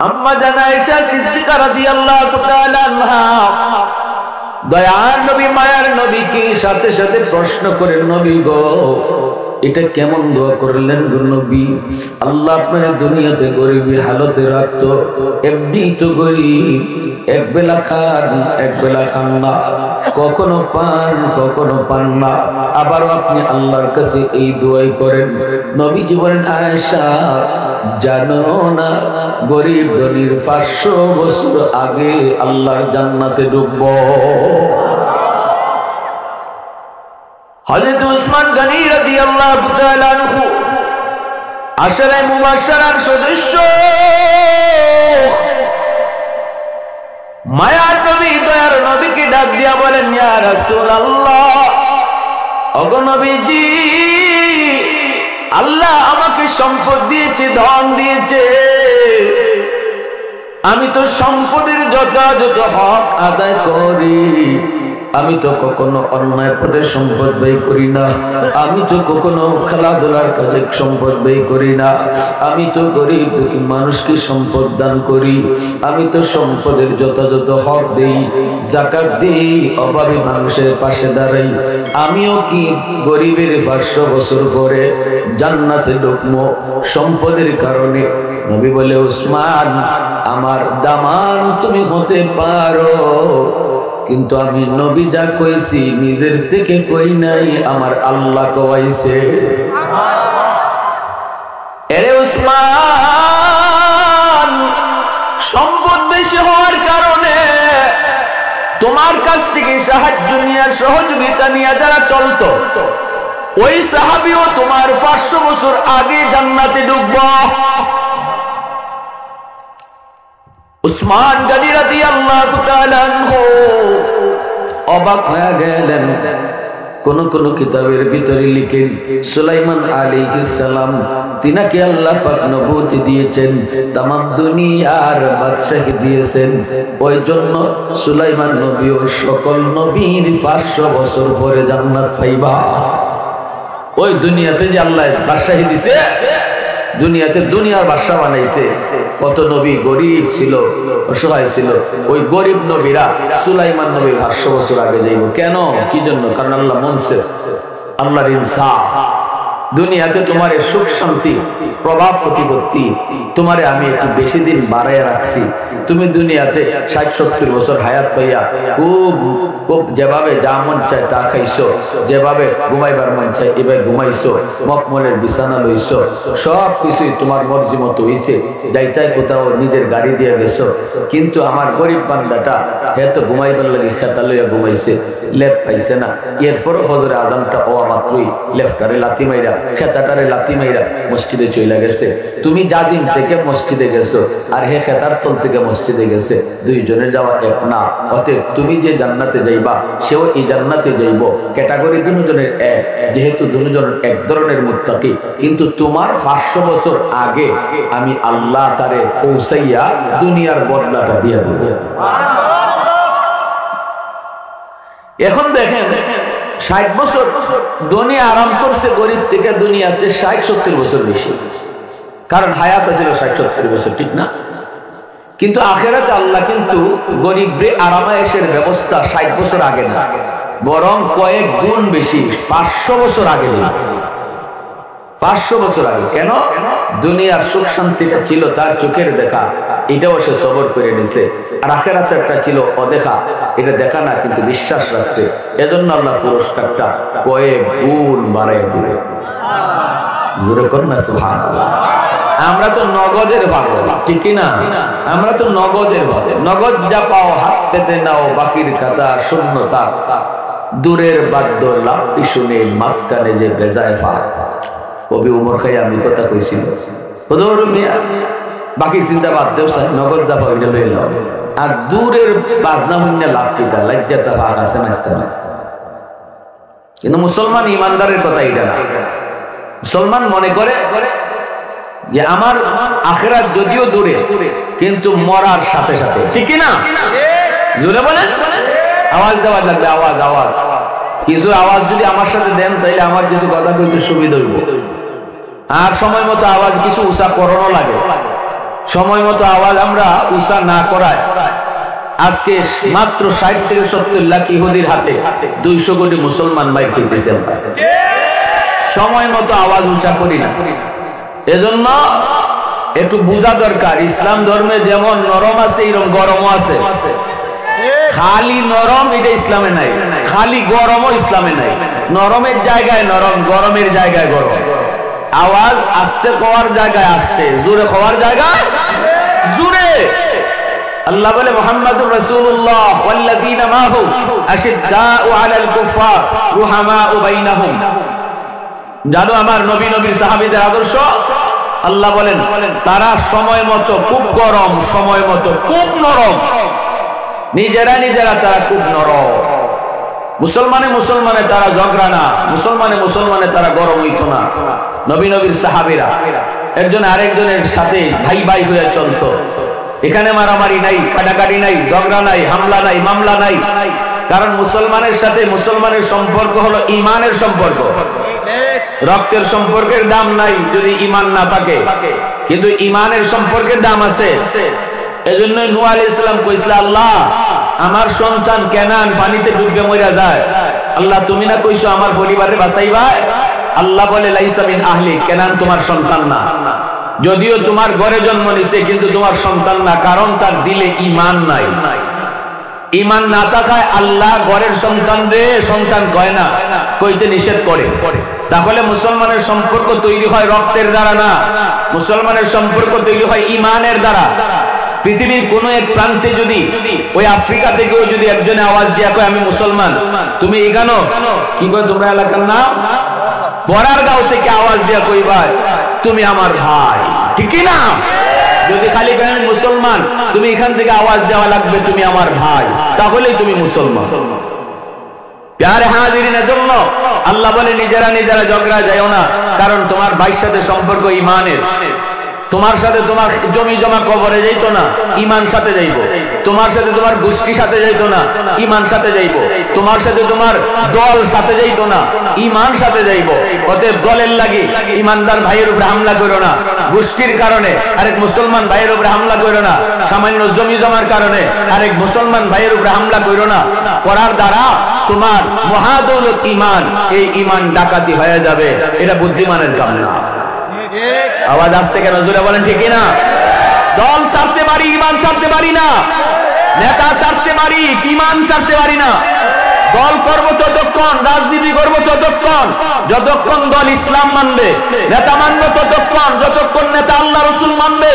আম্মা জান আয়েশা সিদ্দিকা রাদিয়াল্লাহু তাআলা আনহা দয়ার নবী মায়ার নবীকে সাথে সাথে প্রশ্ন করেন, নবী গো এটা কেমন দোয়া করলেন গো নবী? আল্লাহ আপনার দুনিয়াতে গরিবী হালতে রাখতো, এমনি তো গরিব, এক বেলা খান এক বেলা খান না, কখনো পান না, আবার আপনি আল্লাহর কাছে এই দোয়াই করেন। নবীজি বলেন, আয়েশা জানো না গরিব ধনীর 500 বছর আগে আল্লাহর জান্নাতে ঢুকবো। হযরত উসমান গনি রাদিয়াল্লাহু তাআলা আনহু আশারে মুবাশশারার সদস্য, মায়ার নবী দয়ার নবীকে ডাক দিয়া বলেন, ইয়া রাসূলুল্লাহ, ওগো নবীজি, আল্লাহ আমাকে সম্পদ দিয়েছে, ধন দিয়েছে, আমি তো সম্পদের যথাযথ হক আদায় করি, আমি তো কখনো অন্যায় পথে সম্পদ ব্যয় করি না, আমি তো কখনো খেলাধুলার কাজে সম্পদ ব্যয় করি না, আমি তো গরিব দুঃখী মানুষকে সম্পদ দান করি, আমি তো সম্পদের যথাযথ হক দেই, যাকাত দেই, অভাবী মানুষের পাশে দাঁড়াই, আমিও কি গরিবের 500 বছর পরে জান্নাতে ঢুকবো সম্পদের কারণে? নবী বলে, উসমান আমার দামান তুমি হতে পারো, কিন্তু আমি নবী যা কইছি নিজের থেকে কই নাই, আমার আল্লাহ কইছে। এরে উসমান, সম্পদ বেশি হওয়ার কারণে তোমার কাছ থেকে সাহায্য নিয়ে সহযোগিতা নিয়ে যারা চলতো, ওই সাহাবীও তোমার 500 বছর আগে জান্নাতে ঢুকবো। উসমান গনি রাদিয়াল্লাহু তাআলা আনহু অবাক হয়ে গেলেন। কোন কোন কিতাবের ভিতরে লিখেন, সুলাইমান আলাইহিস সালাম তিনাকে আল্লাহ পাক নবুয়তি দিয়েছেন, তামাম দুনিয়ার বাদশাহী দিয়েছেন, ওই জন্য সুলাইমান নবীও সকল নবীর 500 বছর পরে জান্নাত পাইবা। ওই দুনিয়াতে যে আল্লাহ বাদশাহী দিছে, দুনিয়াতে দুনিয়ার বাদশা বানাইছে, কত নবী গরিব ছিল, অসহায় ছিল, ওই গরিব নবীরা সুলাইমান নবীর 500 বছর আগে যাইব। কেন? কি জন্য? কারণ আল্লাহ মনছে, আল্লাহর ইনসাফ। দুনিয়াতে তোমার সুখ শান্তি প্রভাব প্রতিপত্তি তোমারে আমি একটু বেশি দিন বাড়াইয়া রাখছি, তুমি দুনিয়াতে 60-70 বছর হায়াত পাইয়া খুব খুব যেভাবে যা মন চায় তা খাইছো, যেভাবে ঘুমাইবার মন চায় এভাবে ঘুমাইছো, মখমলের বিছানা লইছো, সব কিছুই তোমার মর্জি মতো হইছে, যাইতাই কোথাও নিজের গাড়ি দিয়ে গেছো। কিন্তু আমার গরিব বান্দাটা হে তো ঘুমাইবার লাগে খেতা লইয়া ঘুমাইছে, লেপ পাইছে না, এরপরও ফজরে আজানটা হওয়া মাত্রই লেফটারে লাথি মাইরা খেতাটারে লাথি মাইরা মসজিদে চলে গেছে। তুমি জাজিম থেকে মসজিদে গেছো, আর হে খেতার তল থেকে মসজিদে গেছে, দুইজনের যাওয়া এক না। অতএব তুমি যে জান্নাতে যাইবা সেও এই জান্নাতে যাইব। ক্যাটাগরি দুজনের এক, যেহেতু দুজন এক ধরনের মুত্তাকি, কিন্তু তোমার 500 বছর আগে আমি আল্লাহ তারে পৌঁছাইয়া দুনিয়ার বদলাটা দিয়ে দেব। এখন দেখেন 60 বছর দুনিয়া আরাম করছে গরিব থেকে, দুনিয়াতে 60-70 বছর বেশি, কারণ হায়াত ছিল 60-70 বছর, ঠিক না? কিন্তু আখেরাতে আল্লাহ কিন্তু গরিবরে আরামায়েশের ব্যবস্থা 60 বছর আগে না, বরং কয়েক গুণ বেশি, 500 বছর আগে। 500 বছর আগে। কেন? দুনিয়ার সুখ শান্তিটা ছিল তার চোখের দেখা, এটাও সে সবর করে নিছে, আর আখেরাতে একটা ছিল অদেখা, এটা দেখা না কিন্তু বিশ্বাস রাখছে, এজন্য আল্লাহ পুরস্কারটা কয়েক গুণ বাড়াইয়া দিবে। জোরে কর না সুবহানাল্লাহ। আমরা তো নগদের পাগল, ঠিক না? আমরা তো নগদের পাগল, নগদ যা পাও হাত পেতে নাও, বাকির খাতা শূন্যতা, দূরের বাদ্য লাপি শুনে মাঝখানে যে বেজায় পা। কবি উমর খাইয়ামি কথা কইছিল, বাকি চিন্তা বাদ দেও, নগদ যা পাও এটা লইল, আর দূরের বাজনা হইনা লাভ কিতা, লজ্জাটা ভাগ আছে মাঝখানে। কিন্তু মুসলমান ইমানদারের কথা এটা না। মুসলমান মনে করে যে আমার আখিরাত যদিও দূরে, কিন্তু মরার সাথে সাথে, ঠিক না? জোরে বলেন, আওয়াজ দেওয়া লাগবে, আওয়াজ আওয়াজ, কিছু আওয়াজ যদি আমার সাথে দেন তাইলে আমার কিছু কথা কইতে সুবিধা হইব, আর সময় মতো আওয়াজ কিছু উঁচা করানো লাগে, সময় মতো আওয়াজ আমরা উঁচা না করায় আজকে মাত্র 60 থেকে 70 লাখ ইহুদির হাতে 200 কোটি মুসলমান মাইর খেতেছে। সময় মতো আওয়াজ উঁচা করি না, এজন্য একটু বোঝা দরকার ইসলাম ধর্মে যেমন নরম আছে এরকম গরমও আছে। খালি নরম এটা ইসলামে নাই, খালি গরমও ইসলামে নাই। নরমের জায়গায় নরম, গরমের জায়গায় গরম। আওয়াজ আস্তে হওয়ার জায়গায় আস্তে, জোরে হওয়ার জায়গায় জোরে। আল্লাহ বলে মুহাম্মাদুর রাসূলুল্লাহ ওয়াল্লাযীনা মাহু আশিদ্দাউ আলাল কুফার রুহামাউ বাইনাহুম। জানো আমার নবী নবীর সাহাবীদের আদর্শ, আল্লাহ বলেন তারা সময় মতো খুব গরম, সময় মতো খুব নরম। নিজেরা নিজেরা তারা খুব নরম। মুসলমানে তারা ঝগড়া না, মুসলমানে তারা গরম হইতো না। নবী নবীর সাহাবীরা একজন আরেকজনের সাথে ভাই ভাই হয়ে চলতো। এখানে মারামারি নাই, কাটাকাটি নাই, ঝগড়া নাই, হামলা নাই, মামলা নাই। কারণ মুসলমানের সাথে মুসলমানের সম্পর্ক হলো ঈমানের সম্পর্ক। রক্তের সম্পর্কের দাম নাই যদি ঈমান না থাকে, কিন্তু ঈমানের সম্পর্কের দাম আছে। এজন্য নূহ আলাইহিস সালাম কইছিল, আল্লাহ আমার সন্তান কেনান পানিতে ডুবে মরে যায়, আল্লাহ তুমি না কইছো আমার পরিবারে বাঁচাইবা। আল্লাহ বলে লাইসা মিন আহলি, কেনান তোমার সন্তান না। যদিও তোমার ঘরে জন্ম নিছে কিন্তু তোমার সন্তান না, কারণ তার দিলে ঈমান নাই। ঈমান না থাকায় আল্লাহ ঘরের সন্তানরে সন্তান কয় না, কইতে নিষেধ করে। তাহলে মুসলমানের সম্পর্ক তৈরি হয় রক্তের দ্বারা না, মুসলমানের সম্পর্ক তৈরি হয় ঈমানের দ্বারা। পৃথিবীর কোন এক প্রান্তে যদি ওই আফ্রিকা থেকেও যদি একজনে আওয়াজ দিয়া কয় আমি মুসলমান, তুমি এখানো কি কয় তোমরা এলাকার নাম বরারগাঁও থেকে আওয়াজ দিয়া কইবা তুমি আমার ভাই, ঠিক না? যদি খালি কয় আমি মুসলমান, তুমি এখান থেকে আওয়াজ দেওয়া লাগবে তুমি আমার ভাই, তাহলেই তুমি মুসলমান। প্যারে হাজিরিনের জন্য আল্লাহ বলে নিজেরা নিজেরা ঝগড়া যাও না, কারণ তোমার ভাইয়ের সাথে সম্পর্ক ঈমানের। তোমার সাথে তোমার জমি জমা কবরে যাইতো না, ঈমান সাথে যাইব। তোমার সাথে তোমার গোষ্ঠী সাথে যাইতো না, ঈমান সাথে যাইব। তোমার সাথে তোমার দল সাথে যাইতো না, ঈমান সাথে যাইব। অতএব দলের লাগি ঈমানদার ভাইয়ের উপরে হামলা করো না, গোষ্ঠীর কারণে আরেক মুসলমান ভাইয়ের উপরে হামলা করো না, সামান্য জমি জমার কারণে আরেক মুসলমান ভাইয়ের উপরে হামলা করো না। করার দ্বারা তোমার মহাদৌলত ঈমান, এই ঈমান ডাকাতি হয়ে যাবে। এটা বুদ্ধিমানের কাম না। আওয়াজ আসতে কেন জোরে বলেন, ঠিক না? দল ছাড়তে পারি, ঈমান ছাড়তে পারি না। নেতা ছাড়তে পারি, ঈমান ছাড়তে পারি না। দল করব ততক্ষণ, রাজনীতি করব ততক্ষণ যতক্ষণ দল ইসলাম মানবে। নেতা মানব ততক্ষণ যতক্ষণ নেতা আল্লাহ রাসূল মানবে।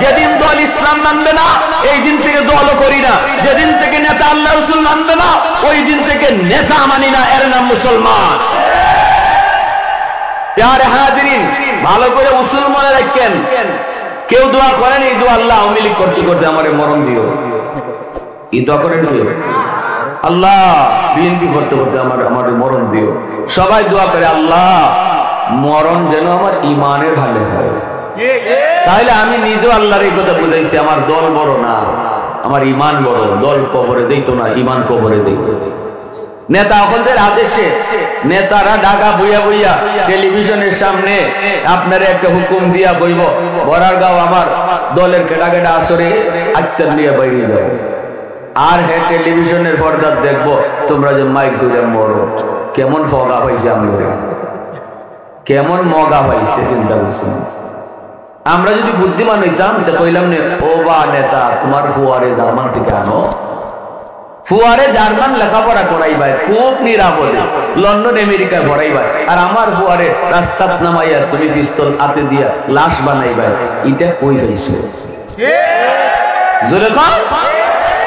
যেদিন দল ইসলাম মানবে না, এই দিন থেকে দলও করি না। যেদিন থেকে নেতা আল্লাহ রাসূল মানবে না, ওই দিন থেকে নেতা মানি না। এর নাম মুসলমান। প্যারে হাজিরিন, ভালো করে উসুল মনে রাখেন। কেউ দোয়া করেন এই দোয়া, আল্লাহ আওয়ামী লীগ করতে করতে আমারে মরণ দিও, এই দোয়া করেন আল্লাহ বিএনপি করতে করতে আমারে মরণ দিও। সবাই দোয়া করে আল্লাহ মরণ যেন আমার ঈমানের হালে হয়। তাহলে আমি নিজেও আল্লাহর এই কথা বুঝাইছি, আমার দল বড় না, আমার ঈমান বড়। দল কবরে দিত না, ঈমান কবরে দিত। নেতা হলদের আদেশে নেতারা ঢাকা বইয়া বইয়া টেলিভিশনের সামনে আপনার একটা হুকুম দিয়া বইব, বরারগাঁও আমার দলের কেটা কেটা আসরে আত্মার নিয়ে বাইরে যাও। আর হ্যাঁ টেলিভিশনের পর্দা দেখবো তোমরা যে মাইক করে মরো। কেমন ফগা পাইছে, আমরা কেমন মগা পাইছে চিন্তা করছি। আমরা যদি বুদ্ধিমান হইতাম তা কইলাম নে, ও বা নেতা তোমার ফুয়ারে জার্মান থেকে আনো, ফুয়ারে জার্মান লেখাপড়া করাইবাই খুব নিরাপদে, লন্ডন আমেরিকায় পড়াইবাই। আর আমার ফুয়ারে রাস্তাত নামাইয়া তুমি পিস্তল হাতে দিয়া লাশ বানাইবাই। এটা কই পাইছো? জোরে কর।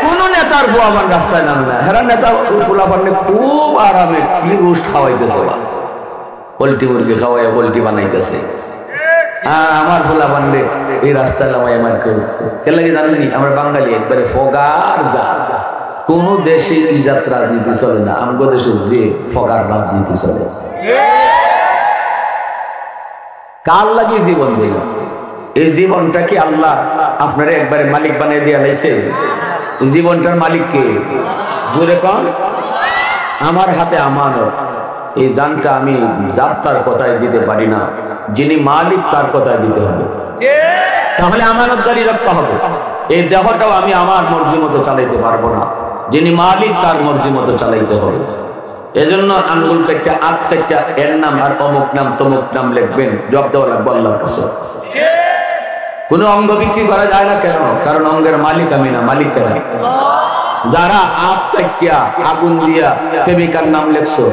কোন নেতার ফুয়াবান রাস্তায় নামে না। হেরা নেতা ফুলাবানে খুব আরামে কি রোস্ট খাওয়াইতেছে, পোল্ট্রি মুরগি খাওয়াইয়া পোল্ট্রি বানাইতেছে। আমার ফুলাবান রে এই রাস্তায় নামাইয়া মার করেছে। কেন লাগে জানেনি? আমরা বাঙালি একবারে ফগার যা। কোন দেশে ইজাত রাজনীতি চলে না, আমগো দেশে যে ফগার রাজনীতি চলে। কার লাগে জীবন দিল? এই জীবনটা কি আল্লাহ আপনারা একবারে মালিক বানিয়ে দিয়ে লাইছে? জীবনটার মালিক কে? জোরে কন। আমার হাতে আমানত। এই জানটা আমি যাত্রার কথায় দিতে পারি না, যিনি মালিক তার কথায় দিতে হবে। তাহলে আমানতদারি রক্ষা হবে। এই দেহটাও আমি আমার মর্জি মতো চালাইতে পারবো না, যিনি মালিক তার মর্জি মতো চালাইতে হবে। এজন্য আঙ্গুল কাটটা আখ কাটটা এর নাম আর অমুক নাম তমুক নাম লিখবেন, জব দেওয়া লাগবে আল্লাহর কাছে। কোনো অঙ্গ বিক্রি করা যায় না কেন? কারণ অঙ্গের মালিক আমি না, মালিক কেন? যারা আখ কাটটা আগুন দিয়া প্রেমিকার নাম লেখছো,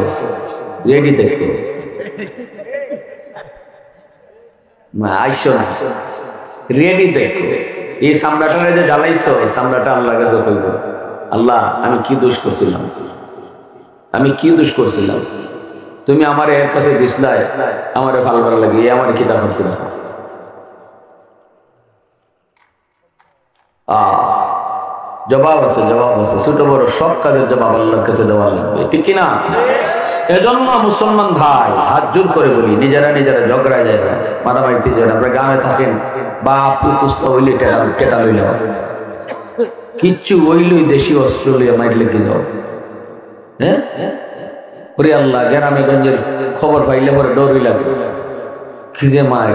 রেডি থেকে আইসো না, রেডি দেখো। এই সামরাটা যে জ্বালাইছো, এই সামরাটা আল্লাহর কাছে বলবো, আল্লাহ আমি কি দোষ করছিলাম, আমি কি দোষ করছিলাম, তুমি আমার এর কাছে দিসলাই আমারে ফালবার লাগে, আমার কি দা করছিল। জবাব আছে, জবাব আছে, ছোট বড় সব কাজের জবাব আল্লাহর কাছে দেওয়া লাগবে, ঠিক কিনা? এজন্য মুসলমান ভাই হাত জোর করে বলি, নিজেরা নিজেরা ঝগড়ায় যায় না, মারামারিতে যায় না। আপনার গ্রামে থাকেন, বাপ কুস্তা হইলে টেটা লইলে কিচ্ছু হইলই দেশি অস্ত্র লইয়া মাইরলে কি যাও। হ্যাঁ ওরে আল্লাহ, গ্রামে গঞ্জের খবর পাইলে পরে ডরই লাগে, কি যে মায়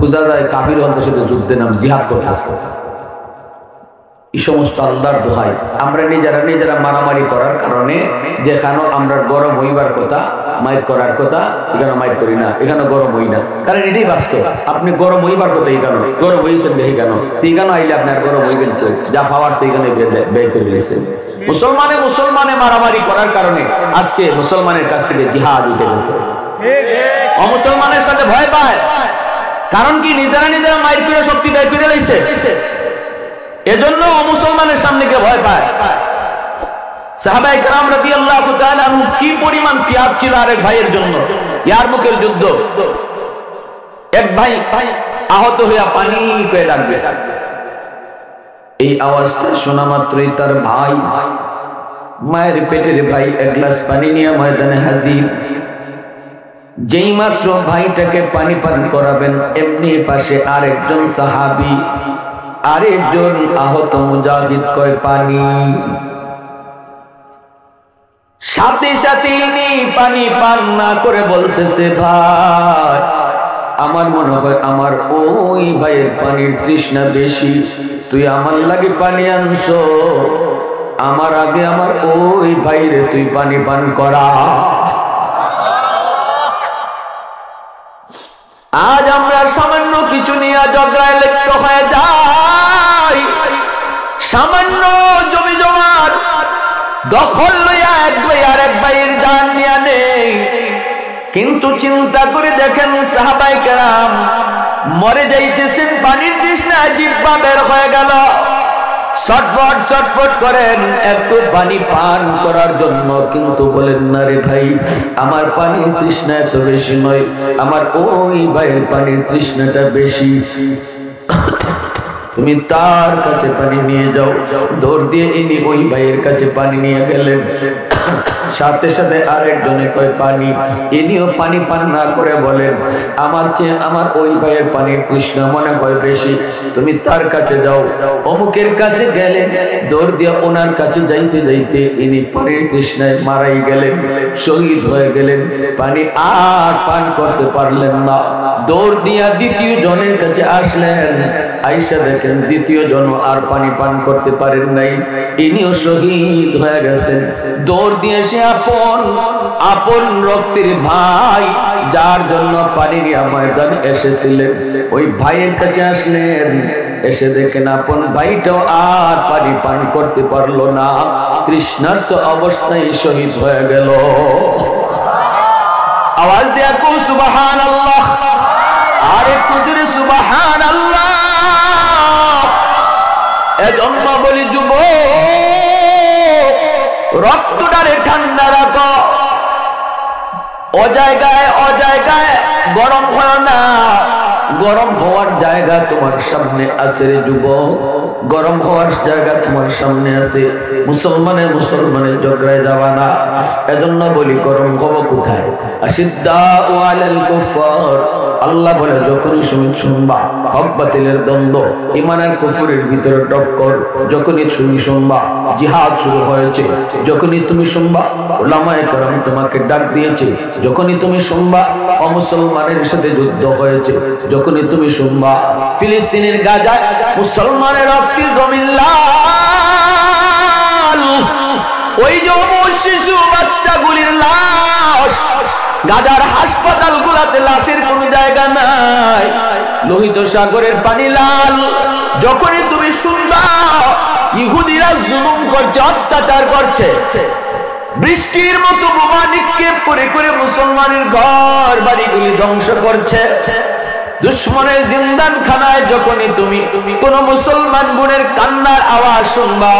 বুঝা যায় কাফির অন্তর সাথে যুদ্ধে নাম জিহাদ করতেছে। এই সমস্ত আল্লাহর দোহাই, আমরা নিজেরা নিজেরা মারামারি করার কারণে যেখানে আমরা গরম হইবার কথা, মাইর করার কথা, এখানে মাইর করি না, এখানে গরম হই না। কারণ এটাই বাস্তব, আপনি গরম হইবার কথা এখানে গরম হয়েছেন দেখি কেন, এখানে আইলে আপনার গরম হইবেন তো, যা পাওয়ার তো এখানে ব্যয় করে নিয়েছেন। মুসলমানে মারামারি করার কারণে আজকে মুসলমানের কাছ থেকে জিহাদ উঠে গেছে, অমুসলমানের সাথে ভয় পায়। কারণ কি? নিজেরা নিজেরা মাইর করে শক্তি ব্যয় করে লাইছে, এজন্য মুসলমানের সামনে কে ভয় পায়। সাহাবায়ে কেরাম রাদিয়াল্লাহু তাআলা আনহু কি পরিমাণ ত্যাগ ছিল আরেক ভাইয়ের জন্য। ইয়ারমুকের যুদ্ধ, এক ভাই আহত হইয়া পানি করে ডাকবে, এই আওয়াজটা শোনা মাত্রই তার ভাই, মায়ের পেটের ভাই এক গ্লাস পানি নিয়ে ময়দানে হাজির। যেই মাত্র ভাইটাকে পানি পান করাবেন, এমনি পাশে আরেকজন সাহাবী, আরেকজন আহত মুজাহিদ কয় পানি। সাথে সাথে পানি পান না করে বলতেছে, ভাই আমার মনে হয় আমার ওই ভাইয়ের পানির তৃষ্ণা বেশি, তুই আমার লাগে পানি আনছো, আমার আগে আমার ওই ভাইরে তুই পানি পান করা। আজ আমরা সামান্য কিছু নিয়ে ঝগড়ায় লিপ্ত হয়ে যাই, সামান্য জমি জমার দখল লইয়া এক ভাই আরেক ভাইয়ের জান নিয়ে নেই। কিন্তু চিন্তা করে দেখেন, সাহাবায়ে কেরাম মরে যাইতেছেন, পানির তৃষ্ণায় জিহ্বা বের হয়ে গেল, ছটফট ছটফট করেন একটু পানি পান করার জন্য, কিন্তু বলেন না রে ভাই, আমার পানির তৃষ্ণা এত বেশি নয়, আমার ওই ভাইয়ের পানির তৃষ্ণাটা বেশি, তুমি তার কাছে পানি নিয়ে যাও। দৌড় দিয়ে ইনি ওই ভাইয়ের কাছে পানি নিয়ে গেলেন, সাথে সাথে আরেকজনে কয় পানি, ইনিও পানি পান না করে বলেন, আমার চেয়ে আমার ওই ভাইয়ের পানির তৃষ্ণা মনে হয় বেশি, তুমি তার কাছে যাও। অমুকের কাছে গেলেন, দৌড় দিয়ে ওনার কাছে যাইতে যাইতে ইনি পানির তৃষ্ণায় মারাই গেলেন, শহীদ হয়ে গেলেন, পানি আর পান করতে পারলেন না। দৌড় দিয়া দ্বিতীয় জনের কাছে আসলেন, আয়েশা দেখেন দ্বিতীয় জন আর পানি পান করতে পারেন নাই, ইনিও শহীদ হয়ে গেছেন। দৌড় দিয়ে সে আপন রক্তের ভাই, যার জন্য পানি নিয়ে ময়দানে এসেছিলেন, ওই ভাইয়ের কাছে আসলেন, এসে দেখেন আপন ভাইটাও আর পানি পান করতে পারলো না, তৃষ্ণার্ত অবস্থায় শহীদ হয়ে গেল। আওয়াজ দিয়া কো সুবহানাল্লাহ, আর একটু জোরে সুবহানাল্লাহ। এজন্য বলি যুবক, রক্তটারে ঠান্ডা রাখো, অজায়গায় গরম হয় না, গরম হওয়ার জায়গা তোমার সামনে আছে রে যুবক, গরম হওয়ার জায়গা তোমার সামনে আছে। মুসলমানের ঝগড়ায় যাবা না। এজন্য বলি গরম হবো কোথায়? আশিদ্দাউ আলাল কুফার, আল্লাহ বলে যখনই তুমি শুনবা হক বাতিলের দ্বন্দ্ব, ঈমান আর কুফরের ভিতরে টক্কর, যখনই তুমি শুনবা জিহাদ শুরু হয়েছে, যখনই তুমি শুনবা উলামায়ে কেরাম তোমাকে ডাক দিয়েছে, যখনই তুমি শুনবা অমুসলমানের সাথে যুদ্ধ হয়েছে, যখন যখনই তুমি শুনবা ফিলিস্তিনের গাজায় মুসলমানের রক্তের জমিন লাল, ওই যে অবশ শিশু বাচ্চাগুলির লাশ, গাজার হাসপাতালগুলোতে লাশের কোন জায়গা নাই, লোহিত সাগরের পানি লাল। যখনই তুমি শুনবা ইহুদিরা জুলুম করছে, অত্যাচার করছে, বৃষ্টির মতো বোমা নিক্ষেপ করে করে মুসলমানের ঘর বাড়িগুলি ধ্বংস করছে, দুশ্মনের জিন্দানখানায় যখনই তুমি কোন মুসলমান বোনের কান্নার আওয়াজ শুনবা,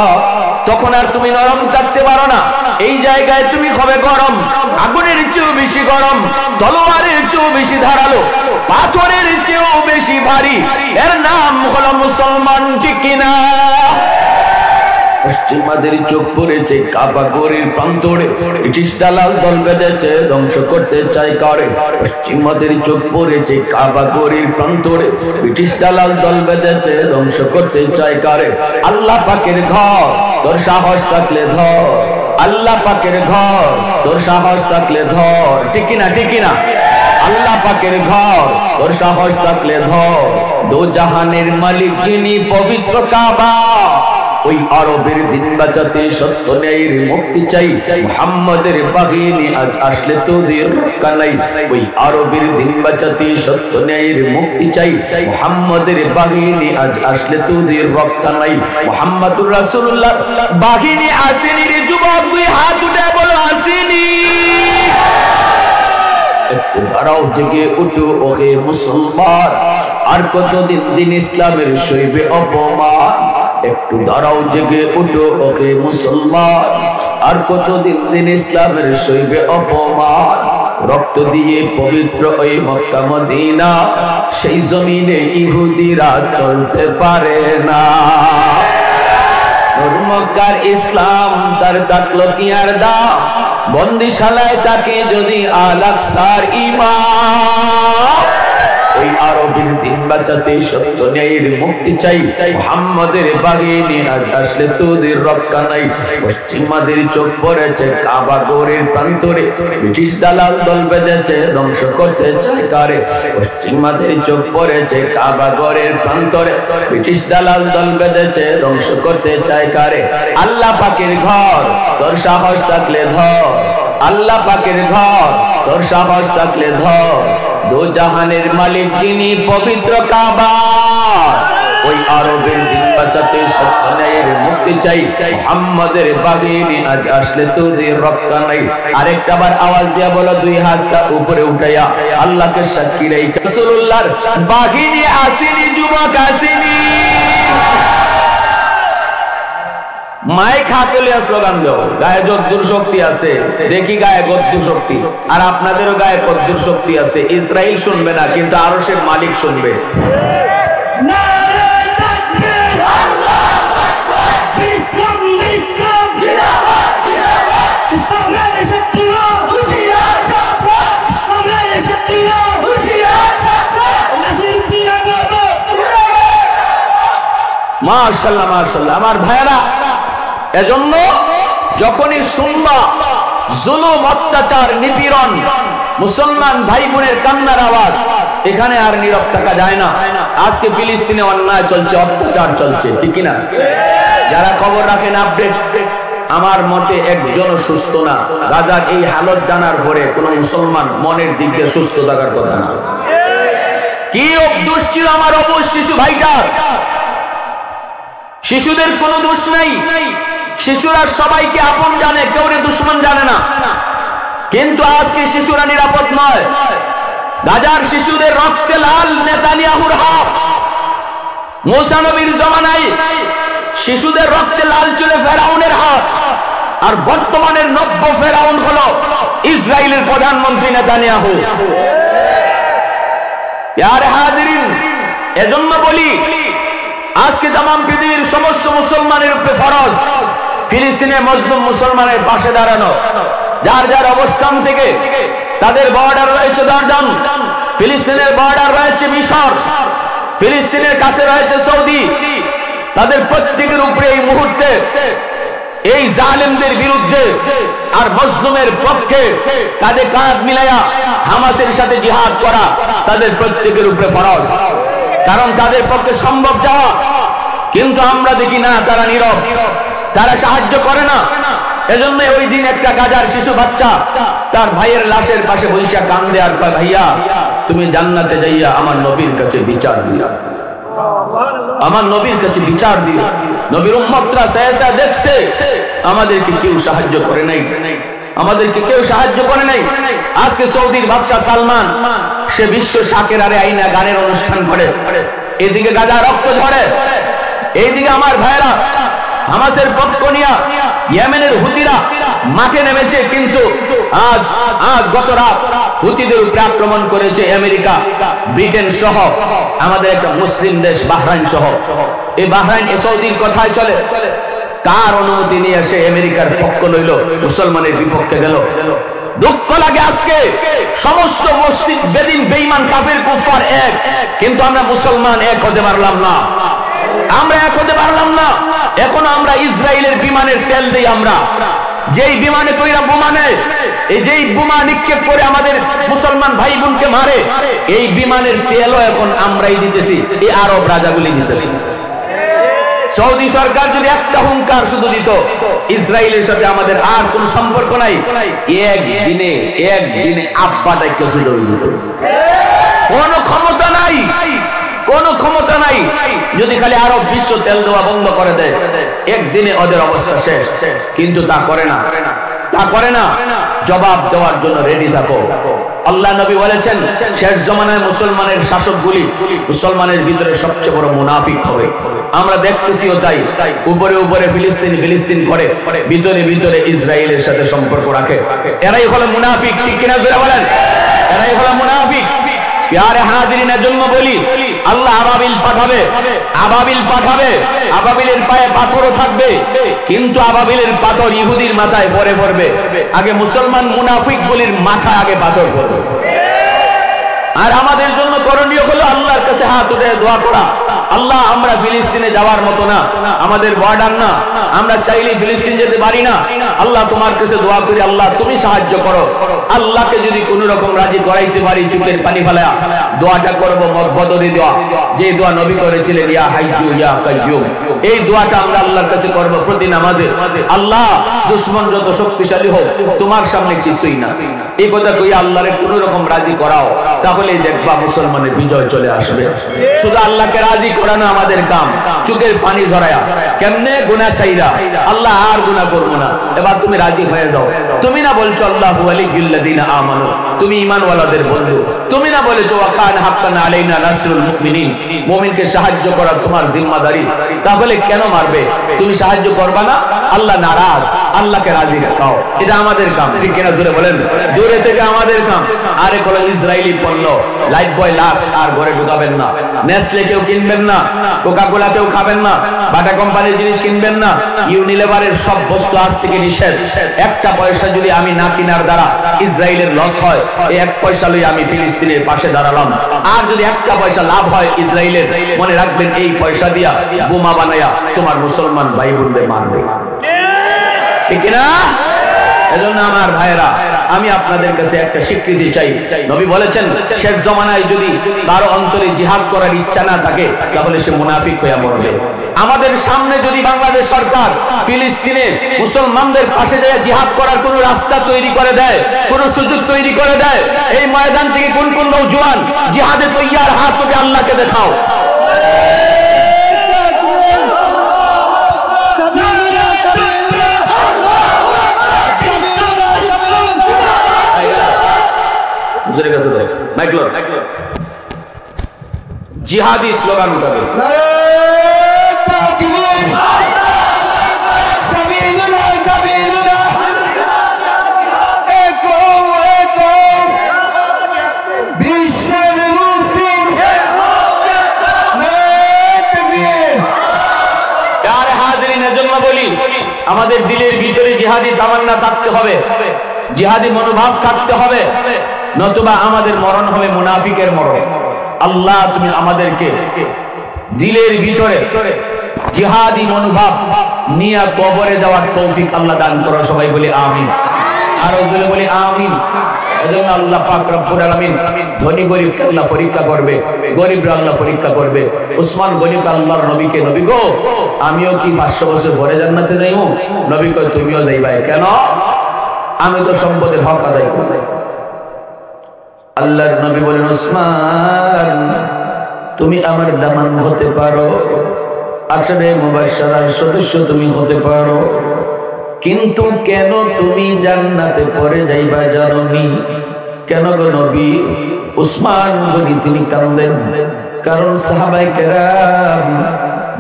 তখন আর তুমি নরম থাকতে পারো না। এই জায়গায় তুমি হবে গরম, আগুনের চেয়েও বেশি গরম, তলোয়ারের চেয়েও বেশি ধারালো, পাথরের চেয়েও বেশি ভারী। এর নাম হলো মুসলমান, ঠিক কিনা? পশ্চিমাদের চোখ পড়েছে কাবা গরির প্রান্তরে, ব্রিটিশ দালাল দল বেঁধেছে ধ্বংস করতে চায় কারে। পশ্চিমাদের চোখ পড়েছে কাবা গরির প্রান্তরে, ব্রিটিশ দালাল দল বেঁধেছে ধ্বংস করতে চায় কারে। আল্লাহ পাকের ঘর, তোর সাহস থাকলে ধর, আল্লাহ পাকের ঘর, তোর সাহস থাকলে ধর, ঠিক না ঠিক না? আল্লাহ পাকের ঘর, তোর সাহস থাকলে ধর। দো জাহানের মালিক যিনি, পবিত্র কাবা, ওই আরবের দিন বাঁচাতে সত্য ন্যায়ের মুক্তি চাই, মুহাম্মাদের বাহিনী আজ আসলে তোদের রক্ষা নাই। ওই আরবের দিন বাঁচাতে সত্য ন্যায়ের মুক্তি চাই, মুহাম্মাদের বাহিনী আজ আসলে তোদের রক্ষা নাই। মুহাম্মাদুর রাসূলুল্লাহ বাহিনী আসেনি রে যুবক, দুই হাত উঠে বলো আসেনি। একটু দাঁড়াও, জেগে উঠো ওহে মুসলমান, আর কতদিন দিন ইসলামের সইবে অপমান। একটু দাঁড়াও, জেগে উঠো ওকে মুসলমান, আর কতদিন দিন ইসলামের সইবে অপমান। রক্ত দিয়ে পবিত্র ওই মক্কা মদিনা, সেই জমিনে ইহুদিরা চলতে পারে না। মক্কার ইসলাম তার থাকলো কি আর দাম, বন্দিশালায় তাকে যদি আল-আকসার ইমাম। ওই আরবের দিন বাঁচাতে সত্য ন্যায়ের মুক্তি চাই, মুহাম্মাদের বাহিনী আজ আসলে তোদের রক্ষা নাই। পশ্চিমাদের চোখ পড়েছে কাবা গরের প্রান্তরে, ব্রিটিশ দালাল দল বেঁধেছে ধ্বংস করতে চায় কারে। পশ্চিমাদের চোখ পড়েছে কাবা গরের প্রান্তরে, ব্রিটিশ দালাল দল বেঁধেছে ধ্বংস করতে চায় কারে। আল্লাহ পাকের ঘর, তোর সাহস থাকলে ধর, আল্লাহ পাকের ঘর, তোর সাহস থাকলে ধর। দো জাহানের মালিক যিনি, পবিত্র কাবা, ওই আরবের দিন বাঁচাতে সত্য ন্যায়ের মুক্তি চাই, মুহাম্মাদের বাহিনী আজ আসলে তোদের রক্ষা নাই। আরেকটা বার আওয়াজ দিয়া বলো, দুই হাতটা উপরে উঠাইয়া আল্লাহকে সাক্ষী রেখে, রাসূলুল্লাহর বাহিনী আসেনি যুবক, আসেনি। মাইক হাতে লিয়া স্লোগান দাও, গায়ে যদ্দুর শক্তি আছে, দেখি গায়ে কদ্দুর শক্তি। আর আপনাদেরও গায়ে কদ্দুর শক্তি আছে। ইসরাইল শুনবে না, কিন্তু আরশের মালিক শুনবে। মাশাআল্লাহ মাশাআল্লাহ আমার ভাইরা, এজন্য যখনই শুনবা জুলুম, অত্যাচার, নিপীড়ন, মুসলমান ভাই বোনের কান্নার আওয়াজ, এখানে আর নীরব থাকা যায় না। আজকে ফিলিস্তিনে অন্যায় চলছে, অত্যাচার চলছে, ঠিক কিনা? যারা খবর রাখেন, আপডেট, আমার মতে একজন সুস্থ না। গাজার এই হালত জানার পরে কোন মুসলমান মনের দিক দিয়ে সুস্থ থাকার কথা না। কি দোষ ছিল আমার অবশ শিশু ভাইটার? শিশুদের কোনো দোষ নাই। শিশুরা সবাইকে আপন জানে, কেউ দুশমন জানে না। কিন্তু আজকে শিশুরা নিরাপদ নয়। গাজার শিশুদের রক্তে লাল নেতানিয়াহুর হাত। মুসা নবীর জমানায় শিশুদের রক্তে লাল চলে ফেরাউনের হাত। আর বর্তমানের নব্য ফেরাউন হলো ইসরায়েলের প্রধানমন্ত্রী নেতানিয়াহু। ইয়ার হাজিরিন, এজন্য বলি আজকে তামাম পৃথিবীর সমস্ত মুসলমানের উপরে ফরজ ফিলিস্তিনে মজলুম মুসলমানের পাশে দাঁড়ানো। যার যার অবস্থান থেকে, তাদের বর্ডার রয়েছে জর্ডান, ফিলিস্তিনের বর্ডার রয়েছে মিশর, ফিলিস্তিনের কাছে রয়েছে সৌদি। তাদের প্রত্যেকের উপরে এই মুহূর্তে এই জালেমদের বিরুদ্ধে আর মজলুমের পক্ষে কাঁধে কাঁধ মিলায়া হামাসের সাথে জিহাদ করা তাদের প্রত্যেকের উপরে ফরজ, কারণ তাদের পক্ষে সম্ভব যাওয়া। কিন্তু আমরা দেখি না, তারা নীরব, তারা সাহায্য করে না। এজন্য ওই দিন একটা গাজার শিশু বাচ্চা তার ভাইয়ের লাশের পাশে বৈশা কান্দে আর কয়, ভাইয়া তুমি জান্নাতে যাইয়া আমার নবীর কাছে বিচার দিও, আমার নবীর কাছে বিচার দিও। নবীর উম্মতরা সায়া দেখছে, আমাদেরকে কেউ সাহায্য করে নাই, আমাদেরকে কেউ সাহায্য করে নাই। আজকে সৌদির বাদশা সালমান সে বিশ্ব শাকের আরে আইনা গানের অনুষ্ঠান করে, এদিকে গাজা রক্ত ঝরে, এইদিকে আমার ভাইরা হামাসের পক্ষ নিয়া ইয়েমেনের হুতিরা মাঠে নেমেছে। কিন্তু আজ গত রাত হুতিদের উপরে আক্রমণ করেছে আমেরিকা, ব্রিটেন সহ আমাদের একটা মুসলিম দেশ বাহরাইন সহ। এই বাহরাইন সৌদির কথায় চলে, কার অনুমতি নিয়ে সে আমেরিকার পক্ষ লইল, মুসলমানের বিপক্ষে গেল। দুঃখ লাগে আজকে সমস্ত মুসলিম বেদিন বেঈমান কাফির কুফার এক, কিন্তু আমরা মুসলমান এক হতে পারলাম না, আমরা এক হতে পারলাম না। এখন আমরা ইসরায়েলের বিমানের তেল দেই, আমরা যেই বিমানে কইরা বোমা নেয়, এই যেই বোমা নিক্ষেপ করে আমাদের মুসলমান ভাই বোনকে মারে, এই বিমানের তেলও এখন আমরাই দিতেছি, এই আরব রাজাগুলি দিতেছি। সৌদি সরকার যদি একটা হুঙ্কার শুধু দিত, ইসরায়েলের সাথে আমাদের আর কোন সম্পর্ক নাই, একদিনে আব্বাটা কেউ শুধু কোন ক্ষমতা নাই, কোন ক্ষমতা নাই। যদি খালি আরব বিশ্ব তেল দেওয়া বন্ধ করে দেয়, একদিনে ওদের অবস্থা শেষ। কিন্তু তা করে না, তা করে না। জবাব দেওয়ার জন্য রেডি থাকো। আল্লাহ নবী বলেছেন, শেষ জমানায় মুসলমানের শাসকগুলি মুসলমানের ভিতরে সবচেয়ে বড় মুনাফিক হবে। আমরা দেখতেছিও তাই, উপরে উপরে ফিলিস্তিন করে, ভিতরে ভিতরে ইসরায়েলের সাথে সম্পর্ক রাখে। এরাই হলো মুনাফিক, ঠিক কিনা জোরে বলেন? এরাই হলো মুনাফিক। প্যারে হাজিরিনের জন্য বলি, আল্লাহ আবাবিল পাঠাবে, আবাবিল পাঠাবে, আবাবিলের পায়ে পাথরও থাকবে, কিন্তু আবাবিলের পাথর ইহুদির মাথায় পরে পড়বে। আগে মুসলমান মুনাফিক গুলির মাথায় আগে পাথর পড়বে। আর আমাদের জন্য করণীয় হলো আল্লাহর কাছে হাত উঠে দোয়া করা, আল্লাহ আমরা ফিলিস্তিনে যাওয়ার মতো না, আমাদের বর্ডার না, আমরা চাইলে ফিলিস্তিন যেতে পারি না। আল্লাহ তোমার কাছে দোয়া করি, আল্লাহ তুমি সাহায্য করো। আল্লাহকে যদি কোন রকম রাজি করাইতে পারি, চোখের পানি ফেলা দোয়াটা করব, মত বদলি দোয়া, যে দোয়া নবী করেছিলেন, ইয়া হাইয়ু ইয়া কাইয়ুম। এই দোয়াটা আমরা আল্লাহর কাছে করব প্রতি নামাজে। আল্লাহ দুশমন যত শক্তিশালী হোক, তোমার সামনে কিছুই না, এই কথা কই আল্লাহরে কোন রকম রাজি করাও, তাহলে দেখবা মুসলমানের বিজয় চলে আসবে। শুধু আল্লাহকে রাজি করানো আমাদের কাম, চোখের পানি ধরায়া কেমনে গুনাহ চাইরা, আল্লাহ আর গুনাহ করব না, এবার তুমি রাজি হয়ে যাও। তুমি না বলছো আল্লাহু ওয়ালিয়ুল্লাযিনা আমানু, তুমি ঈমানওয়ালাদের বন্ধু। তুমি না বলেছো ওয়াকান হাক্কান আলাইনা নাসরুল মুমিনিন, মুমিনকে সাহায্য করা তোমার জিম্মাদারি, তাহলে কেন মারবে? তুমি সাহায্য করবা না, আল্লাহ নারাজ, আল্লাহকে রাজি রাখো, এটা আমাদের কাম, ঠিক কিনা জোরে বলেন? দূরে থেকে আমাদের কাম। আরে কোন ইসরায়েলি পণ্য লাইফ বয় লাক্স আর ঘরে ঢুকাবেন না, নেসলে কেউ কিনবেন না, কোকা কোলা কেউ খাবেন না, বাটা কোম্পানির জিনিস কিনবেন না, ইউনিলিভারের সব বস্তু আজ থেকে নিষেধ। একটা পয়সা যদি আমি না কিনার দ্বারা ইসরায়েলের লস হয়, এই এক পয়সা লই আমি ফিলিস্তিনের পাশে দাঁড়ালাম। আর যদি একটা পয়সা লাভ হয় ইসরায়েলের, মনে রাখবেন এই পয়সা দিয়া বোমা বানায়া তোমার মুসলমান ভাই বোনদের মারবে, ঠিক না? এজন্য আমার ভাইরা, আমি আপনাদের কাছে একটা স্বীকৃতি চাই। নবী বলেছেন, শেষ জমানায় যদি কারো অন্তরে জিহাদ করার ইচ্ছা না থাকে, তাহলে সে মুনাফিক হয়ে মরবে। আমাদের সামনে যদি বাংলাদেশ সরকার ফিলিস্তিনে মুসলমানদের পাশে যায় জিহাদ করার কোন রাস্তা তৈরি করে দেয়, কোন সুযোগ তৈরি করে দেয়, এই ময়দান থেকে কোন কোন নওজোয়ান জিহাদে তৈয়ার, হাত তুলে আল্লাহকে দেখাও। জিহাদি স্লোগান উঠাবে। আমাদের দিলের ভিতরে জিহাদি তামান্না থাকতে হবে, জিহাদি মনোভাব থাকতে হবে, নতুবা আমাদের মরণ হবে মুনাফিকের মরণ। আল্লাহ তুমি আমাদেরকে দিলের ভিতরে জিহাদি মনোভাব নিয়ে কবরে যাওয়ার তৌফিক আল্লাহ দান করো। সবাই বলি আমিন, আরো জোরে বলি আমিন। এজন্য আল্লাহ পাক রব্বুল আলামিন ধনী গরিবকে আল্লাহ পরীক্ষা করবে, গরিবরা আল্লাহ পরীক্ষা করবে। উসমান গনিকে আল্লাহর নবীকে, নবী গো আমিও কি 500 বছর পরে জান্নাতে যাইব? নবী কয় তুমিও যাইবা। কেন? আমি তো সম্পদের হক আদায় করব। আল্লাহর নবী বলেন উসমান তুমি আমার দামান হতে পারো, আশরে মুবাশশারার সদস্য তুমি হতে পারো, কিন্তু কেন তুমি জান্নাতে পরে যাইবা জানোনি? কেন গো নবী? উসমান গনি তিনি কান্দেন, কারণ সাহাবায়ে কেরাম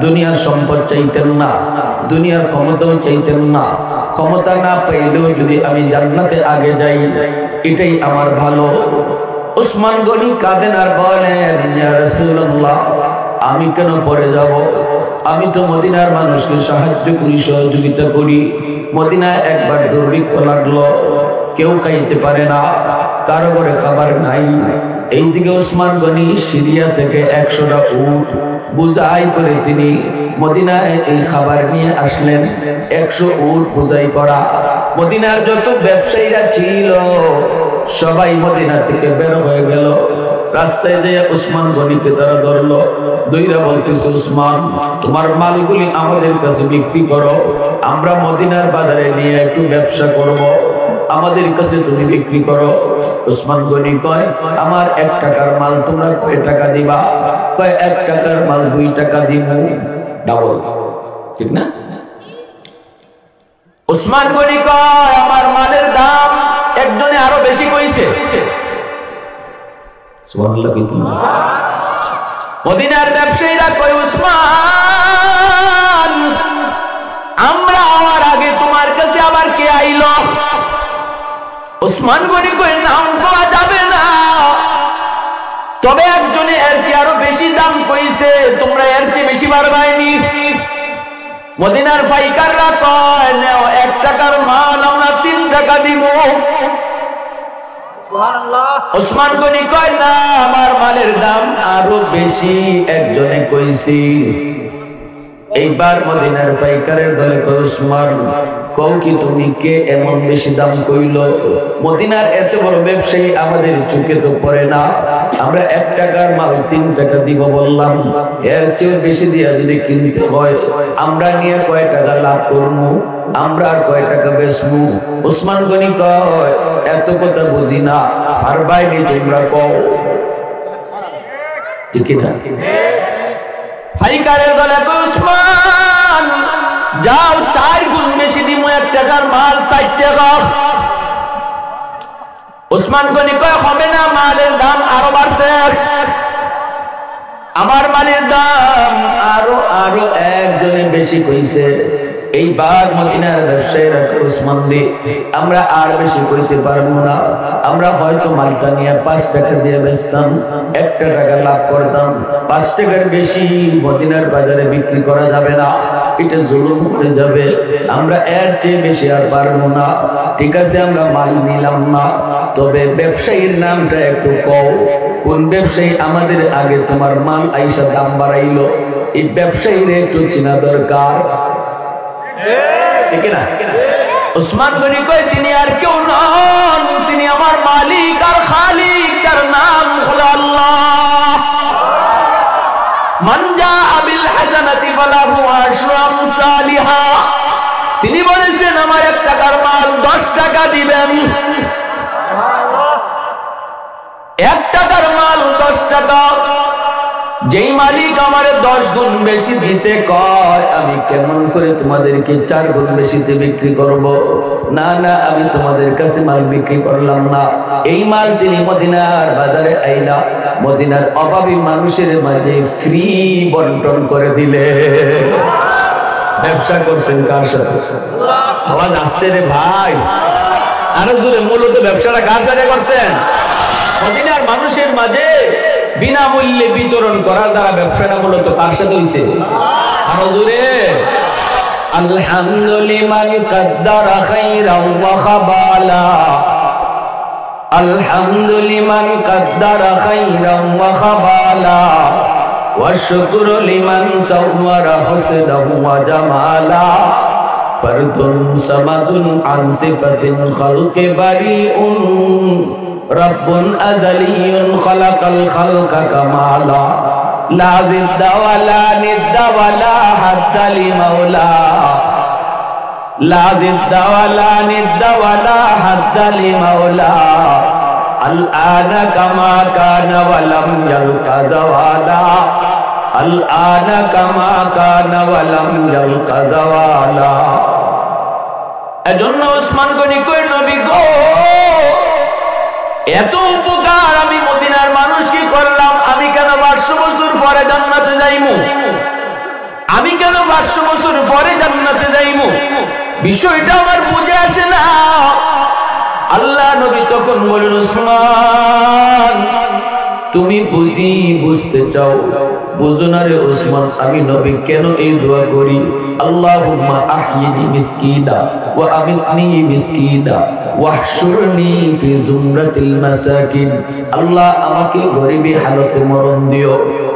দুনিয়ার সম্পদ চাইতেন না, দুনিয়ার ক্ষমতাও চাইতেন না। ক্ষমতা না পাইলেও যদি আমি জান্নাতে আগে যাই এটাই আমার ভালো। উসমান গনি কাঁদেন আর বলেন ইয়া রাসূলুল্লাহ আমি কেন পরে যাব? আমি তো মদিনার মানুষকে সাহায্য করি, সহযোগিতা করি। মদিনায় একবার দুর্ভিক্ষ লাগলো, কেউ খাইতে পারে না, কারো ঘরে খাবার নাই। এইদিকে উসমান গনি সিরিয়া থেকে 100টা উট বোঝাই করে তিনি মদিনায় এই খাবার নিয়ে আসলেন। 100 উট বোঝাই করা। মদিনার যত ব্যবসায়ীরা ছিল সবাই মদিনা থেকে বের হয়ে গেল। রাস্তায় যেয়ে উসমান গনিকে তারা ধরলো, দুইরা বলতেছে উসমান তোমার মালগুলি আমাদের কাছে বিক্রি করো, আমরা মদিনার বাজারে নিয়ে একটু ব্যবসা করব, আমাদের কাছে তুমি বিক্রি করো। উসমান গনি কয় আমার 1 টাকার মাল তোমরা কয় টাকা দিবা? কয় 1 টাকার মাল 2 টাকা দিব, ডাবল, ঠিক না? উসমান গনি কয় আমার মালের দাম একজনে আরো বেশি কইছে। সুবহানাল্লাহ কইতেন। মদিনার ব্যবসায়ীরা কয় উসমান আমরা আমার আগে তোমার কাছে আবার কে আইলো? উসমান গনি কয় নাম পাওয়া যাবে না, তবে একজনে এর চেয়ে আরো বেশি দাম কইছে, তোমরা এর চেয়ে বেশি পারবাইনি। মদিনার পাইকাররা কয় নাও 1 টাকার মাল আমরা 3 টাকা দিব। উসমান গনি কয় না আমার মালের দাম আরো বেশি একজনে কইছি। এইবার মদিনার পাইকারের দলে কয় উসমান কও কি তুমি কে এমন বেশি দাম কইল? মদিনার এত বড় ব্যবসায়ী আমাদের চোখে তো পড়ে না, আমরা 1 টাকার মাল 3 টাকা দিব বললাম, এর চেয়ে বেশি দিয়া যদি কিনতে হয় আমরা নিয়ে কয় টাকা লাভ করবো, আমরা আর কয় টাকা বেচবো? উসমান গনি কয় এত কথা বুঝি না, পারবাইনি তোমরা কও, ঠিক না? পাইকারের দলে উসমান যাও 4 গুণ বেশি দিব, 1 টাকার মাল 4 টাকা। উসমান গনি কয় হবে না, মালের দাম আরো বাড়ছে, আমার মালের দাম আরো একজনে বেশি কইছে। এইবার মদিনার ব্যবসায়ীরা উসমান দি আমরা আর বেশি কইতে পারবো না, আমরা হয়তো মালটা নিয়ে 5 টাকা দিয়ে বেচতাম, 1 টাকা লাভ করতাম, 5 টাকার বেশি মদিনার বাজারে বিক্রি করা যাবে না, এটা জুলুম হয়ে যাবে, আমরা এর চেয়ে বেশি আর পারবো না। ঠিক আছে আমরা মাল নিলাম না, তবে ব্যবসায়ীর নামটা একটু কও, কোন ব্যবসায়ী আমাদের আগে তোমার মাল আইসা দাম বাড়াইলো, এই ব্যবসায়ীর একটু চেনা দরকার, ঠিক না? উসমান গনি কয় তিনি আর কেউ নন, তিনি আমার মালিক আর খালিক, তার নাম হলো আল্লাহ। মান জাআ বিল হাসানাতি ফালাহু আশরু আমসালিহা, তিনি বলেছেন আমার 1 টাকার মাল 10 টাকা দিবেন, 1 টাকার মাল 10 টাকা। যেই মালিক আমারে 10 গুণ বেশি দিতে কয়, আমি কেমন করে তোমাদেরকে 4 গুণ বেশিতে বিক্রি করব? না না, আমি তোমাদের কাছে মাল বিক্রি করলাম না। এই মাল তিনি মদিনার বাজারে আইলা মদিনার অভাবী মানুষের মাঝে ফ্রি বন্টন করে দিলে। ব্যবসা করছেন কার সাথে? আওয়াজ আসতে রে ভাই, আরো দূরে। মূলত ব্যবসাটা কার সাথে করছেন? মদিনার মানুষের মাঝে বিনামূল্যে বিতরণ করার দ্বারা ব্যবসাটা মূলত কার সাথে হইছে? আরো দূরে। আলহামদুলিল্লাহ কাদ্দারা খাইরান ওয়া খাবালা, আলহামদুলিল্লাহ কাদ্দারা খাইরান ওয়া খাবালা, والشكر لمن صور حسنا وجمالا فرد صمد عن صفة الخلق بريء رب أزلي خلق الخلق كمالا لا ضد ولا ند ولا حد لمولى لا ضد ولا ند ولا حد لمولى الآن كما كان ولم يلق زوالا الآن كما كان ولم يلق زوالا এজন্য ওসমান গনি কই নবী গো এত উপকার আমি মদিনার মানুষ কি করলাম আমি কেন 500 বছর পরে জান্নাতে যাইমু আমি কেন 500 বছর পরে জান্নাতে যাইমু বিষয়টা আমার বুঝে আসে না আল্লাহ নবী তখন বলেন ওসমান তুমি বুঝতে চাও বুঝো না রে ওসমান আমি নবী কেন এই দোয়া করি আল্লাহুম্মা আহইনি মিসকিনা ওয়া আমিতনি মিসকিনা ওয়াহশুরনি ফি জুমরাতিল মাসাকিন আল্লাহ আমাকে গরিবী হালতে মরণ দিও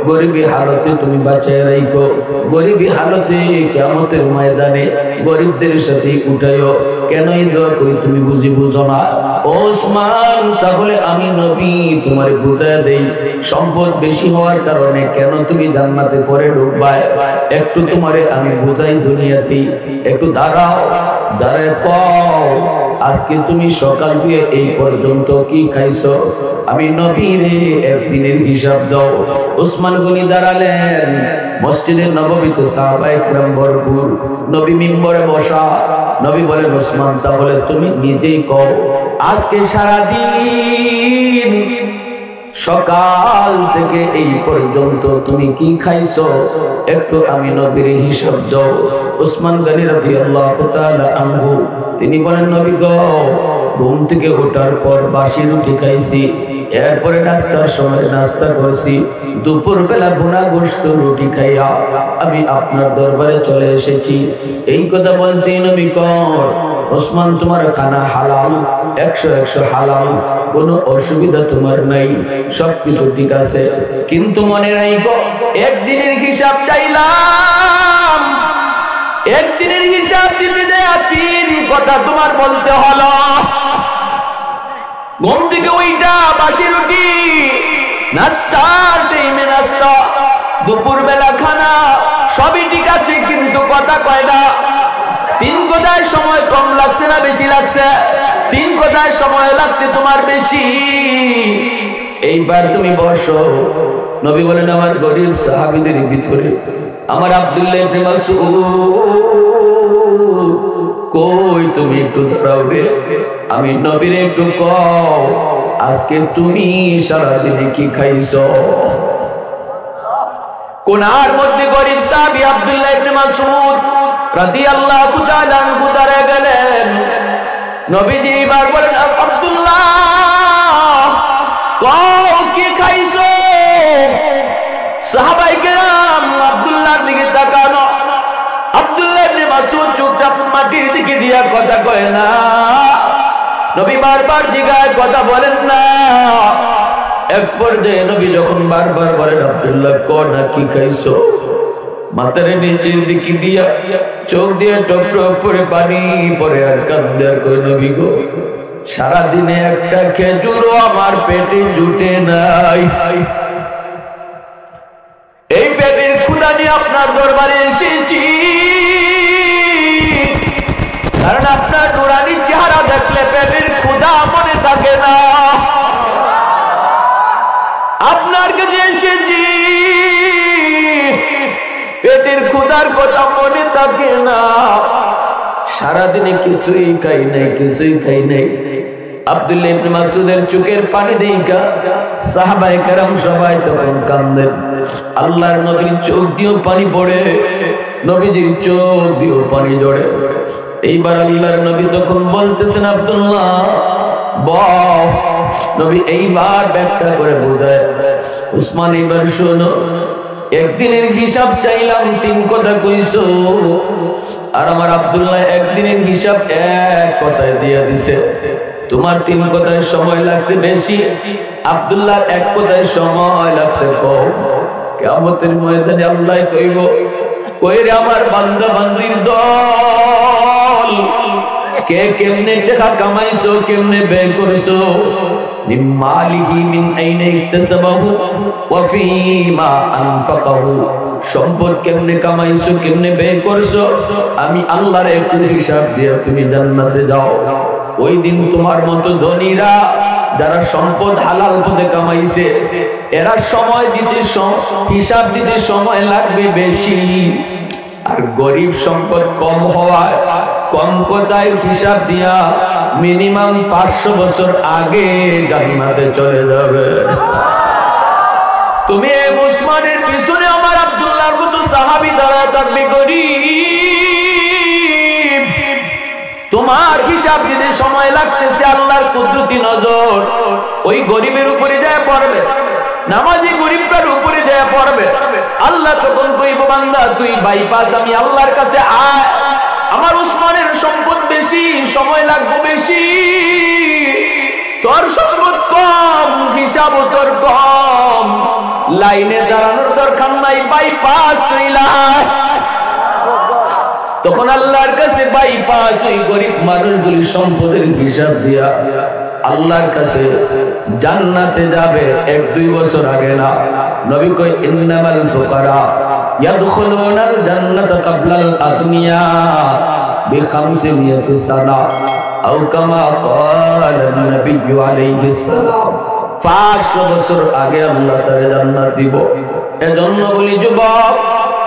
গরিবী হালতে তুমি বাঁচায় রাখো গরিবী হালতে কিয়ামতের ময়দানে গরিবদের সাথে উঠাইও কেন এই দোয়া করি তুমি বুঝো না ওসমান তাহলে আমি নবী তোমারে বুঝায় দেই সম্পদ বেশি হওয়ার কারণে কেন তুমি জান্নাতে পরে ঢুকবা একটু তোমারে আমি বুঝাই দুনিয়াতে একটু দাঁড়ায় কও আজকে তুমি সকাল দিয়ে এই পর্যন্ত কি খাইছো আমি নবীরে একদিনের হিসাব দাও ওসমান গনি দাঁড়ালেন মসজিদে নববীতে সাহাবায়ে কেরাম ভরপুর নবী মিম্বরে বসা নবী বলেন ওসমান তাহলে তুমি নিজেই কও আজকে সারা দিন সকাল থেকে এই পর্যন্ত তুমি কি খাইছো একটু আমি নবীর হিসাব দাও ওসমান গনি রাদিয়াল্লাহু তাআলা আনহু তিনি বলেন নবী গো ঘুম থেকে ওঠার পর বাসি রুটি খাইছি এরপরে নাস্তার সময় নাস্তা করছি দুপুর বেলা ভুনা গোশত রুটি খাইয়া আমি আপনার দরবারে চলে এসেছি এই কথা বলতে নবী কর ওসমান তোমার খানা হালাল 100 হালাল কোনো অসুবিধা তোমার নাই সবকিছু ঠিক আছে কিন্তু মনে রাখো একদিনের হিসাব চাইলাম একদিনের হিসাব দিতে দেয়া 3 কথা তোমার বলতে হলো ঘুম থেকে ওইটা বাসি রুটি নাস্তার টাইমে নাস্তা দুপুর বেলা খানা সবই ঠিক আছে কিন্তু কথা কয়টা 3 কথায় সময় কম লাগছে না বেশি লাগছে 3 কথায় সময় লাগছে তোমার বেশি এইবার তুমি বসো নবী বলেন আমার গরীব সাহাবীদের ভিতরে আমার আব্দুল্লাহ ইবনে মাসউদ কই তুমি একটু দাঁড়াও রে আমি নবীর একটু কও আজকে তুমি সারা দিনে কি খাইছো কোনার মধ্যে গরীব সাহাবী আব্দুল্লাহ ইবনে মাসউদ রাদিয়াল্লাহু তাআলা আনহু দাঁড়িয়ে গেলেন নবীজি এবার বলেন আব্দুল্লাহ কও কি খাইছো সাহাবায়ে কেরাম আব্দুল্লাহর দিকে তাকানো আব্দুল্লাহ ইবনে মাসউদ চোখটা মাটির দিকে দিয়া কথা কয় না নবী বারবার জিজ্ঞাসা কথা বলেন না এক পর্যায়ে নবী যখন বারবার বলেন আব্দুল্লাহ কও না কি খাইছো মাথার নিচের দিকে দিয়া চোখ দিয়ে টপ টপ করে পানি পড়ে আর কাঁদে আর কই নবী গো সারাদিনে একটা খেজুরও আমার পেটে জুটে নাই এই পেটের ক্ষুধা নিয়ে আপনার দরবারে এসেছি কারণ আপনার নুরানি চেহারা দেখলে পেটের ক্ষুধা মনে থাকে না আপনার কাছে এসেছি পেটের ক্ষুধার কথা মনে থাকে না সারাদিনে কিছুই খাই নাই আব্দুল্লাহ ইবনে মাসউদের চোখের পানি দেখা সাহাবায়ে কেরাম সবাই তখন কাঁদেন আল্লাহর নবীর চোখ দিয়েও পানি পড়ে নবীজির চোখ দিয়েও পানি ঝরে এইবার আল্লাহর নবী তখন বলতেছেন আব্দুল্লাহ বল নবী এইবার ব্যাখ্যা করে বোঝায় উসমান এবার শোনো একদিনের হিসাব চাইলাম 3 কথা কইছো আর আমার আব্দুল্লাহ একদিনের হিসাব এক কথায় দিয়া দিছে তোমার 3 কথায় সময় লাগছে বেশি আব্দুল্লাহ এক কথায় সময় লাগছে কম কিয়ামতের ময়দানে আল্লাহ কইব, কইরে আমার বান্দা বান্দির দল, কে কেমনে টাকা কামাইছো, কেমনে ব্যয় করেছো, মিম্মালিহি মিন আইনা ইকতাসাবাহু ওয়া ফীমা আনফাকাহু, সম্পদ কেমনে কামাইছো, কেমনে ব্যয় করছো, আমি আল্লাহর একটু হিসাব দিয়ে তুমি জান্নাতে যাও। ওই দিন তোমার মতো ধনীরা যারা সম্পদ হালাল পথে কামাইছে, এরা সময় দিতে, হিসাব দিতে সময় লাগবে বেশি, আর গরিব সম্পদ কম হওয়ায় কম কথায় হিসাব দিয়া মিনিমাম 500 বছর আগে জান্নাতে চলে যাবে। তুমি এই উসমানের পিছনে আমার আব্দুল্লাহর মতো সাহাবী দাঁড়ায় থাকবে গরিব, তোমার হিসাব দিতে সময় লাগতেছে, আল্লাহর কুদরতি নজর ওই গরিবের উপরে যায় পড়বে, নামাজি গরিবটার উপরে যায় পড়বে। আল্লাহ তখন কইব, বান্দা তুই বাইপাস, আমি আল্লাহর কাছে আয়, আমার উসমানের সম্পদ বেশি, সময় লাগবে বেশি, তোর সম্পদ কম, হিসাব তোর কম, লাইনে দাঁড়ানোর দরকার নাই, বাইপাস চইলা। তখন আল্লাহর কাছে বাইপাস ওই গরিব মানুষগুলির সম্পদের হিসাব দিয়া আল্লাহর কাছে জান্নাতে যাবে। 1-2 বছর আগে না, নবী কয় ইন্নামাল ফুকারা ইয়াদখুলুনাল জান্নাতা ক্বাবলাল আগনিয়া বি500 সানা আও কামা ক্বালান নবী আলাইহিস সালাম। 500 বছর আগে আল্লাহ তাআলা জান্নাত দিব। এজন্য বলি যুবক,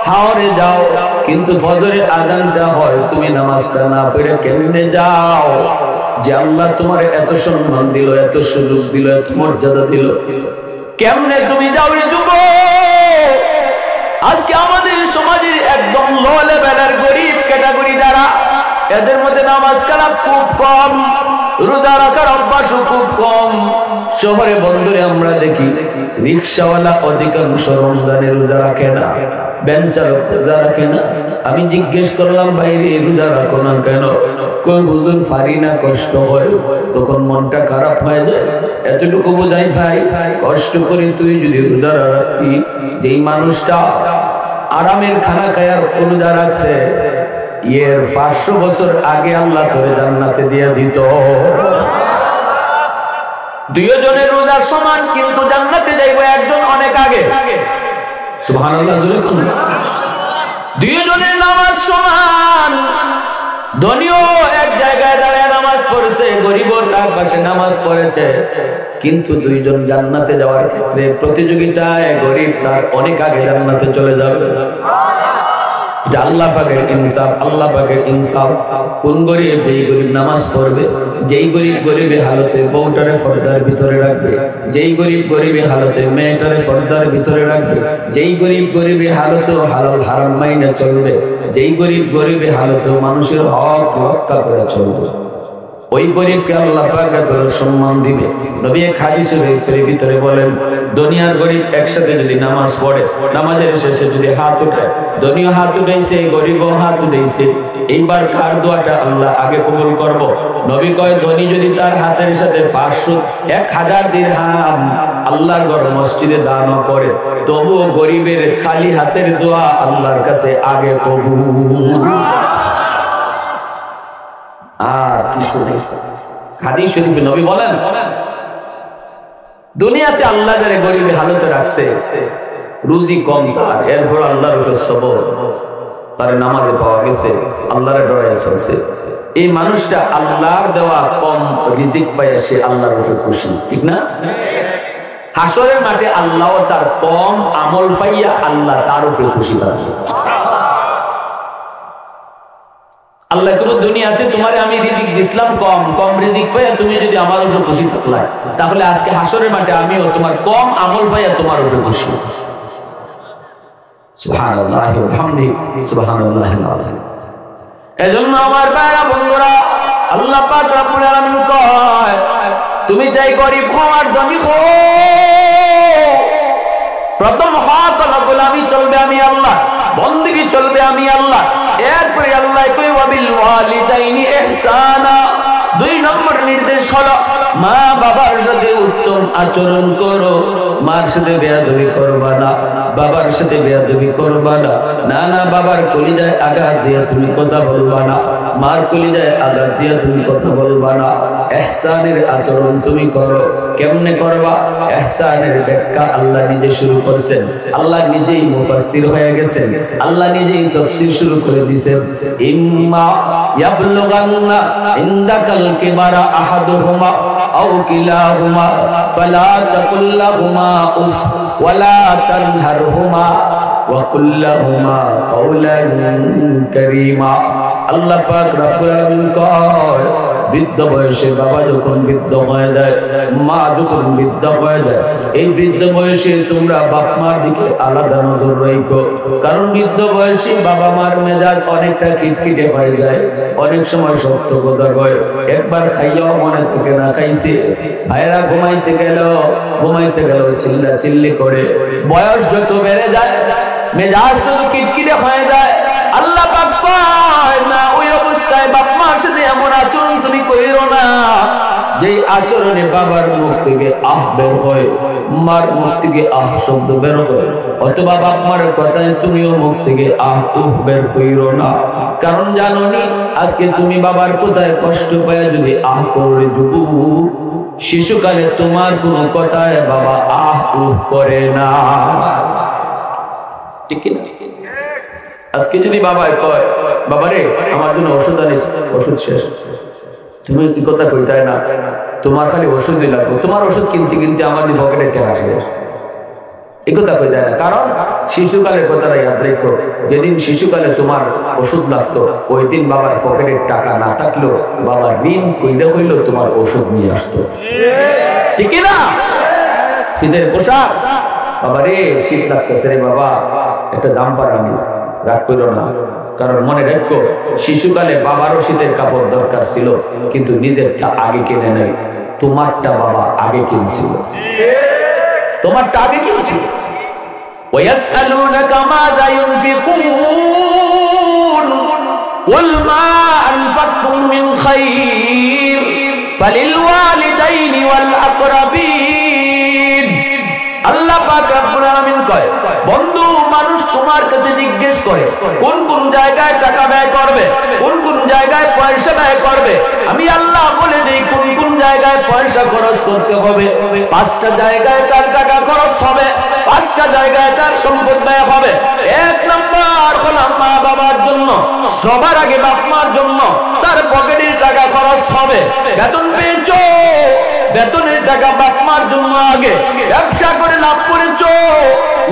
হাওরে যাও, কিন্তু ফজরের আযানটা হয়, তুমি নামাজটা না পড়ে কেমনে যাও? যে আল্লাহ তোমার এত সম্মান দিল, এত সুযোগ দিল, এত মর্যাদা দিল, কেমনে তুমি যাও রে যুবক? আজকে আমাদের সমাজের একদম লো লেভেলের গরিব ক্যাটাগরি যারা, এদের মধ্যে নামাজ কালাম খুব কম, রোজা রাখার অভ্যাসও খুব কম। শহরে বন্দরে আমরা দেখি রিক্সাওয়ালা অধিকাংশ রমজানে রোজা রাখে না, ভ্যান চালক রোজা রাখে না। আমি জিজ্ঞেস করলাম, বাইরে রোজা রাখো না কেন? কই হুজুর পারি না, কষ্ট হয়। তখন মনটা খারাপ হয়ে যায়। এতটুকু বোঝাই ভাই, কষ্ট করে তুই যদি রোজা রাখতি, যেই মানুষটা আরামের খানা খায়ার রোজা রাখছে, এর 500 বছর আগে আল্লাহ তোরে জান্নাতে দিয়ে দিত। দুইজনের রোজার সমান, কিন্তু জান্নাতে যাইব একজন অনেক আগে। সুবহানাল্লাহ, জোরে কোন? দুইজনের নামাজ সমান, ধনীও এক জায়গায় দাঁড়ায় নামাজ পড়েছে, গরিবও তার পাশে নামাজ পড়েছে, কিন্তু দুইজন জান্নাতে যাওয়ার ক্ষেত্রে প্রতিযোগিতায় গরিব তার অনেক আগে জান্নাতে চলে যাবে। আল্লাহ পাকের ইনসাফ, আল্লাহ পাকের ইনসাফ। কোন গরিব? যেই গরিব নামাজ পড়বে, যেই গরিব গরিবের হালতে বউটারে পর্দার ভিতরে রাখবে, যেই গরিব গরিবের হালতে মেয়েটারে পর্দার ভিতরে রাখবে, যেই গরিব গরিবের হালতে হালাল হারাম মাইনে চলবে, যেই গরিব গরিবের হালতে মানুষের হক রক্ষা করে চলবে, ওই গরিবকে আল্লাহ পাক এত সম্মান দিবে। নবী হাদিস শরীফের ভিতরে বলেন, দুনিয়ার গরিব একসাথে যদি নামাজ পড়ে, নামাজের শেষে যদি হাত উঠায়, ধনীও হাত উঠাইছে, গরিবও হাত উঠাইছে, এইবার কার দোয়াটা আল্লাহ আগে কবুল করব? নবী কয়, ধনী যদি তার হাতের সাথে 1000 দিরহাম আল্লাহর ঘর মসজিদে দান করে, তবুও গরিবের খালি হাতের দোয়া আল্লাহর কাছে আগে কবুল। হাদিস শরীফে নবী বলেন, দুনিয়াতে আল্লাহ যারা গরিবে হালতে রাখছে, রুজি কম তার, এরপর আল্লাহর উপর সবর, তার নামাজে পাওয়া গেছে, আল্লাহর ডরায় চলছে, এই মানুষটা আল্লাহর দেওয়া কম রিজিক পায়, সে আল্লাহর উপর খুশি, ঠিক না? হাসরের মাঠে আল্লাহ তার কম আমল পাইয়া আল্লাহ তার উপর খুশি থাকবে। আল্লাহ কোন দুনিয়াতে তোমারে আমি রিজিক দিছিলাম কম, কম রিজিক পাইয়া তুমি যদি আমার উপর খুশি থাকলা, তাহলে আজকে হাসরের মাঠে আমিও তোমার কম আমল পাইয়া তোমার উপর খুশি। সুবহানাল্লাহি ওয়া বিহামদিহি, সুবহানাল্লাহিল আযীম। এজন্য আমার ভাইরা বন্ধুরা, আল্লাহ পাক রব্বুল আলামিন কয়, তুমি চাই গরিব হও আর ধনী হও, প্রথম হক হলো গোলামি চলবে আমি আল্লাহ, বন্দেগী চলবে আমি আল্লাহ। এরপরে আল্লাহ কই ওয়াবিল ওয়ালিদাইনি ইহসানা, দুই নম্বর নির্দেশ হলো মা বাবার সাথে উত্তম আচরণ করো। মার সাথে বেয়াদবি করবা না, বাবার সাথে বেয়াদবি করবা না। না না, বাবার কলিজায় আঘাত দিয়ে তুমি কথা বলবা না, মার কলিজায় আঘাত দিয়ে তুমি কথা বলবা না। ইহসানের আচরণ তুমি করো। কেমনে করবা? ইহসানের ব্যাখ্যা আল্লাহ নিজে শুরু করছেন, আল্লাহ নিজেই মুফাসসির হয়ে গেছেন, আল্লাহ নিজেই তাফসীর শুরু করে দিয়েছেন। ইম্মা ইয়াবলুগান্না ইনদাকাল কিবারা আহাদুহুমা আও কিলাহুমা ফালা তাকুল লাহুমা উফ ওয়ালা তানহারহুমা ওয়া কুল লাহুমা কাওলান কারীমা। আল্লাহ পাক রব্বুল আলামিন কয়, বৃদ্ধ বয়সে বাবা যখন বৃদ্ধ হয়ে যায়, মা যখন বৃদ্ধ হয়ে যায়, এই বৃদ্ধ বয়সে তোমরা বাপ মার দিকে আলাদা নজর রাখো। কারণ বৃদ্ধ বয়সে বাবা মার মেজাজ অনেকটা খিটখিটে হয়ে যায়, অনেক সময় শক্ত কথা কয়। একবার খাইয়াও মনে থেকে না খাইছে, ভাইরা ঘুমাইতে গেল চিল্লা চিল্লি করে। বয়স যত বেড়ে যায় মেজাজ তত খিটখিটে হয়ে যায়। আল্লাহ পাক কয় না, ওই অবস্থায় বাপ মার সাথে এমন আচরণ তুমি কইরো না যেই আচরণে বাবার মুখ থেকে আহ বের হয়, মার মুখ থেকে আহ শব্দ বের হয়, অথবা বাপ মার কথায় তুমিও মুখ থেকে আহ উহ বের কইরো না। কারণ জানোনি আজকে তুমি বাবার কোথায় কষ্ট পায় যদি আহ করে যুবু, শিশুকালে তোমার কোনো কথায় বাবা আহ উহ করে না, ঠিক না? আজকে যদি বাবাই কয়, বাবারে আমার জন্য ওষুধ আনিস, ওষুধ শেষ, তুমি কি কথা কইতাই না, তোমার খালি ওষুধই লাগবে, তোমার ওষুধ কিনতে কিনতে আমার পকেটে টাকা শেষ, এই কথা কইতাই না। কারণ শিশুকালের কথাটা ইয়াদ রেখো, যেদিন শিশুকালে তোমার ওষুধ লাগতো ওই দিন বাবার পকেটের টাকা না থাকলো বাবার ঋণ কইলে হইলো তোমার ওষুধ নিয়ে আসতো, ঠিক না? শীতের পোশাক, বাবারে শীত লাগতেছে রে বাবা, একটা জাম্পার আনিস, রাগ করো না। কারণ মনে রাখো শিশুকালে বাবারও শীতের কাপড় দরকার ছিল, কিন্তু নিজেরটা আগে কিনে নেই, তোমারটা বাবা আগে কিনছিল, তোমারটা আগে কিনছিল। ওয়াসআলুনাকা মাযা ইউনফিকুন কুল মা আনফাকতুম মিন খায়র ফালিল ওয়ালিদাইনি ওয়াল আকরাবিন। আল্লাহ পাক রব্বুল আলামিন কয়, বন্ধু মানুষ তোমার কাছে জিজ্ঞেস করে কোন কোন জায়গায় টাকা ব্যয় করবে, কোন কোন জায়গায় পয়সা ব্যয় করবে। আমি আল্লাহ বলে দেই কোন কোন জায়গায় পয়সা খরচ করতে হবে। 5টা জায়গায় তার টাকা খরচ হবে, 5টা জায়গায় তার সম্পদ ব্যয় হবে। 1 নাম্বার হলো মা বাবার জন্য, সবার আগে বাপ মার জন্য তার পকেটের টাকা খরচ হবে। বেতন পেয়েছো, বেতনের টাকা বাপ মার জন্য আগে। ব্যবসা করে লাভ করেছো,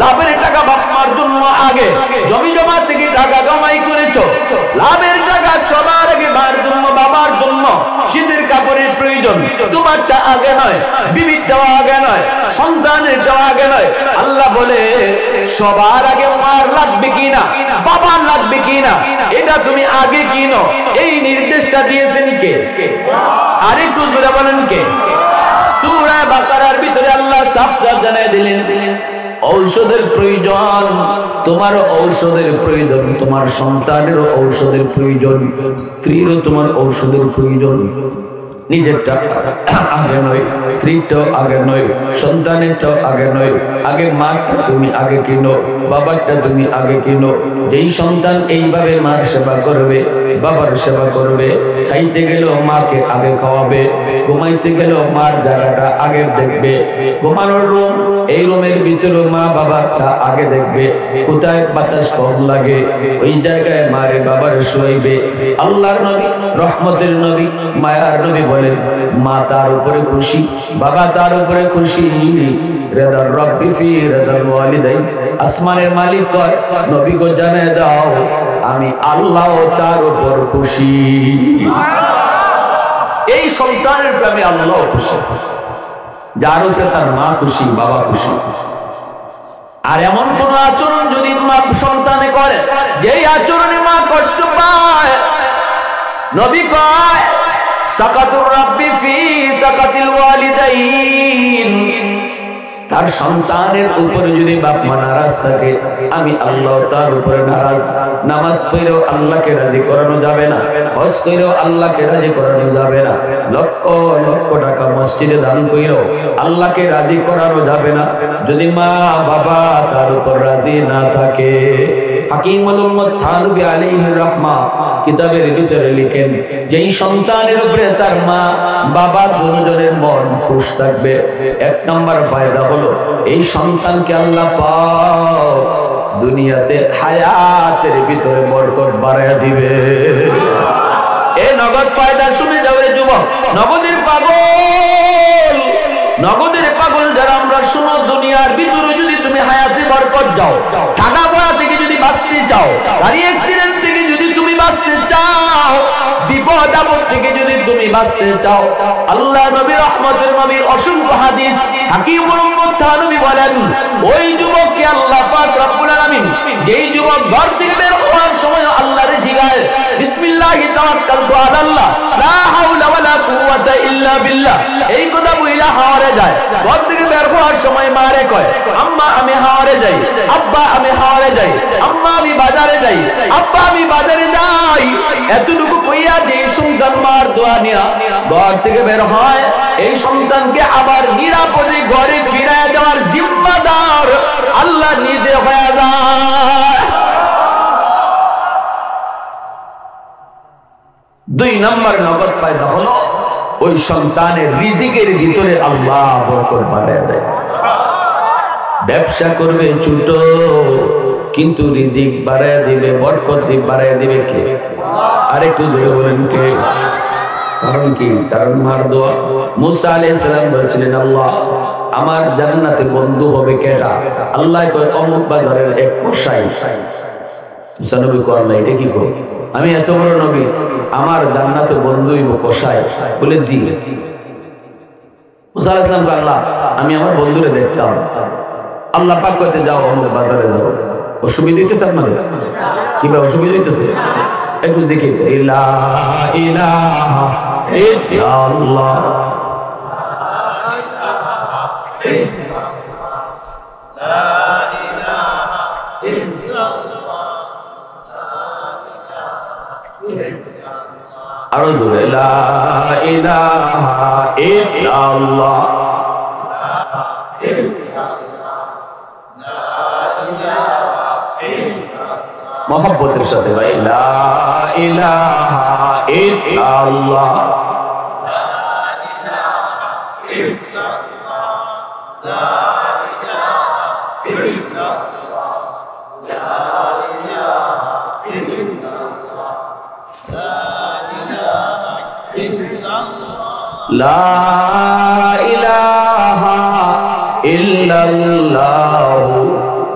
লাভের টাকা বাপ মার জন্য আগে। জমি জমা থেকে টাকা কামাই করেছো, লাভের টাকা সবার আগে মার জন্য, বাবার জন্য। শীতের কাপড়ের প্রয়োজন, তোমারটা আগে নয়, বিবিরটাও আগে নয়, সন্তানেরটাও আগে নয়। আল্লাহ বলে সবার আগে মার লাগবে কিনা, বাবার লাগবে কিনা, এটা তুমি আগে কিনো। এই নির্দেশটা দিয়েছেন কে? আরেকটু জোরে বলেন কে? সূরা বাকারার ভিতরে আল্লাহ সাফ সাফ জানাই দিলেন, ঔষধের প্রয়োজন, তোমার ঔষধের প্রয়োজন, তোমার সন্তানেরও ঔষধের প্রয়োজন, স্ত্রীরও তোমার ঔষধের প্রয়োজন। নিজেরটা আগে নয়, স্ত্রীটাও আগে নয়, সন্তানেরটাও আগে নয়। আগে মারটা তুমি আগে কিনো, বাবারটা তুমি আগে কিনো। যেই সন্তান এইভাবে মার সেবা করবে, বাবার সেবা করবে, খাইতে গেলেও মাকে আগে খাওয়াবে, ঘুমাইতে গেলেও মার জায়গাটা আগে দেখবে। ঘুমানোর রুম, এই রুমের ভিতরে মা বাবারটা আগে দেখবে। কোথায় বাতাস কম লাগে ওই জায়গায় মারে বাবার শোয়াইবে। আল্লাহর নবী, রহমতের নবী, মায়ার নবী বলেন, মা তার উপরে খুশি, বাবা তার উপরে খুশি। রিদার রব্বি ফি রিদাল ওয়ালিদাইন। আসমানের মালিক কয়, নবী গো জানায় দাও আমি আল্লাহ তার উপর খুশি। এই সন্তানের প্রেমে আল্লাহ খুশি, যার উপরে তার মা খুশি, বাবা খুশি। আর এমন কোন আচরণ যদি মা সন্তানে করে যেই আচরণে মা কষ্ট পায়, নবী কয় সাকাতুর রাব্বি ফি সাকাতিল ওয়ালিদাইন। তার সন্তানের উপরে যদি বাপ মা নারাজ থাকে, আমি আল্লাহ তার উপরে নারাজ। নামাজ পড়েও আল্লাহকে রাজি করানো যাবে না, হজ করেও আল্লাহকে রাজি করানো যাবে না, লক্ষ লক্ষ টাকা মসজিদে দান করেও আল্লাহকে রাজি করানো যাবে না যদি মা বাবা তার উপর রাজি না থাকে। হাকিমুল উম্মত থানবী আলাইহির রাহমা কিতাবের ভিতরে লিখেন, যেই সন্তানের উপরে তার মা বাবা দুজনের মন খুশ থাকবে, এক নাম্বার ফায়দা হলো এই সন্তানকে আল্লাহ পাক দুনিয়াতে হায়াতের ভিতরে বরকত বাড়ায়া দিবে। এই নগদ ফায়দা শুনে যাবে যুবক, নগদের পাগল, নগদের পাগল যারা আমরা শুনো, দুনিয়ার ভিতরে যদি তুমি হায়াতে বরকত যাও, টাকা পয়সা থেকে যদি বাঁচতে চাও, গাড়ি অ্যাক্সিডেন্ট থেকে যদি তুমি বাঁচতে চাও, বিপদ আপদ থেকে যদি তুমি বাঁচতে চাও, আল্লাহ নবী রহমতের নবীর অসংখ্য হাদিস, হাকিমুল উম্মত থানবী বলেন, ওই যুবককে আল্লাহ পাক রব্বুল আলামিন যেই যুবক ঘর থেকে বের হওয়ার সময় আল্লাহরে জিগায় বিসমিল্লাহি তাওয়াক্কালতু আলাল্লাহ লা হাওলা ওয়ালা কুওয়াতা ইল্লা বিল্লাহ, এই কথা বইলা হাওরে যায়, ঘর থেকে বের হওয়ার সময় মারে কয় আম্মা আমি হাওরে যাই, আব্বা আমি হাওরে যাই, আম্মা আমি বাজারে যাই, আব্বা আমি বাজারে যাই, এতটুকু কইয়া যে সন্তান মার দোয়া নিয়া ঘর থেকে বের হয়, এই সন্তানকে আবার নিরাপদে ঘরে ফিরায় দেওয়ার জিম্মাদার আল্লাহ নিজে হয়ে যায়। দুই নম্বর নগদ ফায়দা হলো ওই সন্তানের রিজিকের ভিতরে আল্লাহ বরকত বাড়ায় দেয়। ব্যবসা করবে ছোট, কিন্তু রিজিক বাড়ায় দিবে, বরকত বাড়ায় দিবে কে? আরেকটু জোরে বলেন কে? কারণ কি? কারণ মার দোয়া। মুসা আলাইহিস সালাম বলেছিলেন, আল্লাহ আমার জান্নাতে বন্ধু হবে কেটা? আল্লাহ কয় অমুক বাজারের এক কসাই। মুসা নবী কয়, আল্লাহ এটা কি কয়? আমি এত বড় নবী, আমার জান্নাতে বন্ধু হইব কসাই? বলে জি। মুসা আলাইহিস সালাম কয়, আল্লাহ আমি আমার বন্ধুরে দেখতাম। আল্লাহ পাক কইতে, যাও অমুক বাজারে যাও। অসুবিধা হইতেছে আপনাদের? কিভাবে অসুবিধা হইতেছে? একটু দেখি, লা ইলাহা ইল্লাল্লাহ, আরো জোরে, লা ইলাহা ইল্লাল্লাহ, মোহাব্বতের সাথে ভাই, লা ইলাহা ইল্লাল্লাহ, লা ইলাহা ইল্লাল্লাহ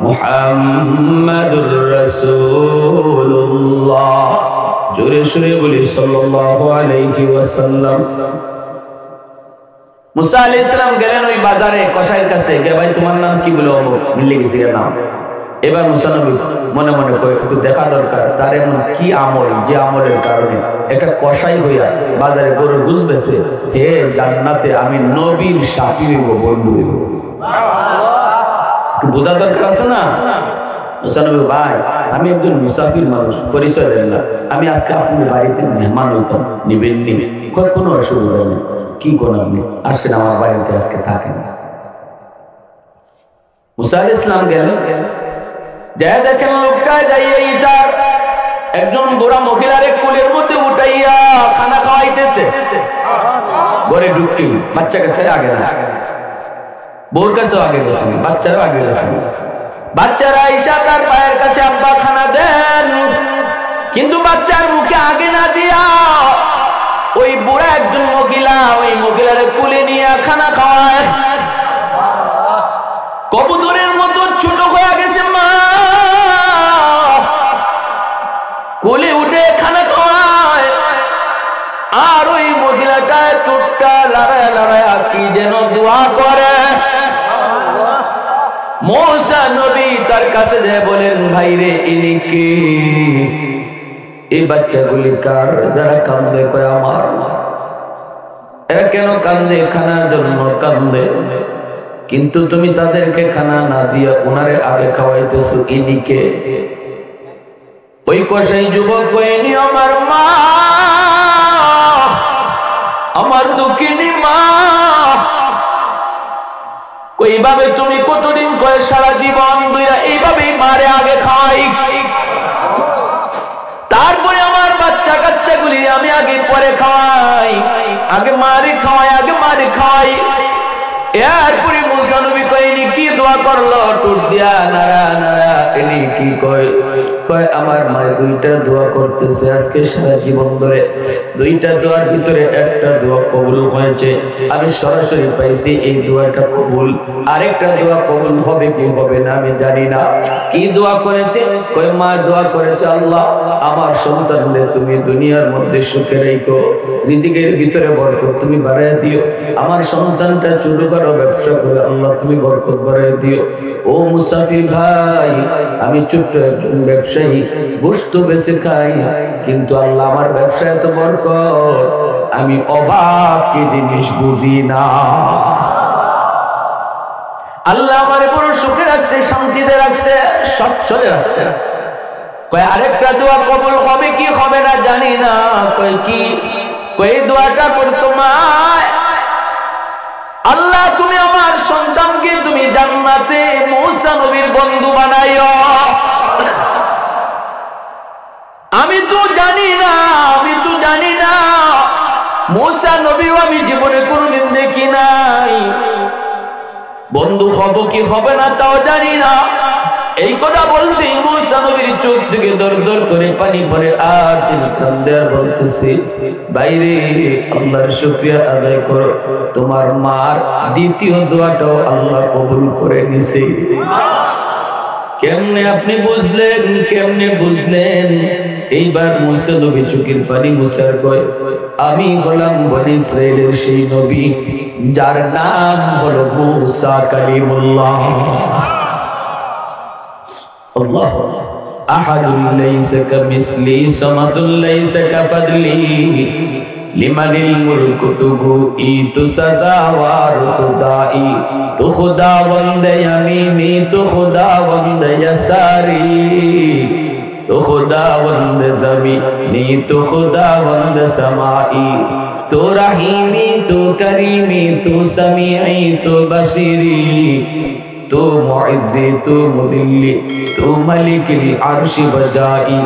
মুহাম্মাদুর রাসূলুল্লাহ। জোরে সুরে বলি সাল্লাল্লাহু আলাইহি ওয়াসাল্লাম। মুসা আলাইহিস সালাম গেলেন ওই বাজারে কসাইয়ের কাছে, কে ভাই তোমার নাম কি? বলে অমুক। মিলে গেছে নাম। এবার মুসা নবী মনে মনে কয় একটু দেখা দরকার তার এমন কি আমল, যে আমলের কারণে একটা কসাই হইয়া বাজারে গরুর গুছ বেচে, হে জান্নাতে আমি নবীর সাথী হইব, বন্ধু হইব। বোঝা দরকার আছে না? মুসা নবী, ভাই আমি একজন মুসাফির মানুষ, পরিচয় দেন না, আমি আজকে আপনাদের বাড়িতে মেহমান হইতাম, নিবেন নি? কোনো অসুবিধা নেই। কি কোন আপনি আসেন আমার বাড়িতে আজকে থাকেন। মুসা আলাইহিস সালাম গেলেন, যাই দেখেন লোকটা যাইয়া ইটার একজন বুড়া মহিলারে কুলের মধ্যে উঠাইয়া খানা খাওয়াইতেছে। ঘরে ঢুকি বাচ্চা কাছে আগে না, বউর কাছেও আগে গেছে, বাচ্চারাও আগে গেছে। বাচ্চারা ঈশা তার পায়ের কাছে, আব্বা খানা দেন, কিন্তু বাচ্চার মুখে আগে না দিয়া ওই বুড়া একজন মহিলা ওই মহিলারে কুলে নিয়ে খানা খাওয়ায়। কবুতরের মতো ছোট হয়ে গেছে মা, কোলে উঠে খানা খাওয়ায়, আর ওই মহিলাটা টুকটা লড়ায় লড়ায় কি যেন দোয়া করে। মুসা নবী তার কাছে যায়, বলেন ভাই রে ইনি কে? এই বাচ্চাগুলি কার? যারা কান্দে কয় আমার। এরা কেন কান্দে? খানার জন্য কান্দে। কিন্তু তুমি তাদেরকে খানা না দিয়া ওনারে আগে খাওয়াইতেছো। এদিকে ওই কসাই যুবক কইনি, আমার মা, আমার দুঃখিনী মা। এইভাবে তুমি কতদিন কয়ে সারা জীবন দুইরা এইভাবেই মারে আগে খাওয়াই, তারপরে আমার বাচ্চা কাচ্চা গুলি আমি আগে পরে খাওয়াই, আগে মারে খাওয়াই, আগে মারে খাওয়াই। এরপরে মুসা নবী কইনি কি দোয়া করলো, টুট দিয়া নাড়া নাড়া। এনি কি কয়, কয় আমার মা দুইটা দোয়া করতেছে আজকে সারা জীবন ধরে। দুইটা দোয়ার ভিতরে একটা দোয়া কবুল হয়েছে, আমি সরাসরি পাইছি এই দোয়াটা কবুল। আরেকটা দোয়া কবুল হবে কি হবে না আমি জানি না। কি দোয়া করেছে? কয় মা দোয়া করেছে, আল্লাহ আমার সন্তানদের তুমি দুনিয়ার মধ্যে সুখে রেখো, রিজিকের ভিতরে বরকত তুমি বাড়ায় দিও। আমার সন্তানটা ছোটখাটো ব্যবসা করে আল্লাহ তুমি বরকত বাড়ায় দিও। ও মুসাফির ভাই, আমি ছোট্ট একজন ব্যবসায়ী, গোশত বেচে খাই, কিন্তু আল্লাহ আমার ব্যবসা এত বরকত, আমি অবাক কি জিনিস বুঝি না। আল্লাহ আমার বড় সুখে রাখছে, শান্তিতে রাখছে, সচ্ছলে রাখছে। কয় আরেকটা দোয়া কবুল হবে কি হবে না জানি না। কয় কি? কয় দোয়াটা করতো মা, আল্লাহ তুমি আমার সন্তানকে তুমি জান্নাতে মুসা নবীর বন্ধু বানাইও। আমি তো জানি না, আমি তো জানি না মুসা নবী আমি জীবনে কোনোদিন দেখি নাই, বন্ধু হব কি হবে না তাও জানি না। এই কথা বলতেই মুসা নবীর চোখ থেকে দর দর করে পানি পড়ে, আর তিনি কান্দে আর বলতেছে, বাইরে আল্লাহর শুকরিয়া আদায় করো, তোমার মার দ্বিতীয় দোয়াটাও আল্লাহ কবুল করে নিছে। কেমনে আপনি বুঝলেন? কেমনে বুঝলেন? এইবার মুসা নবী চোখের পানি মুছার কয়, আমি হলাম বনি ইসরাইলের সেই নবী যার নাম হলো মুসা কালিমুল্লাহ। আল্লাহ আহাদুন লাইসা কামিসলি সামাদুন লাইসা কাফাদলি লিমানিল মুলকু তুগু সাদাওয়ার খুদাই তু খুদাবন্দ ইয়ামিনি তু খুদাবন্দ ইয়াসারি তু খুদাবন্দ জমিনি তু খুদাবন্দ সমাই তু রহিমি তু করিমি তু সামিঈ তু বশিরি तू मुइज़्ज़ी तू मुज़िल्ली तू मलिकिल अर्श बजाई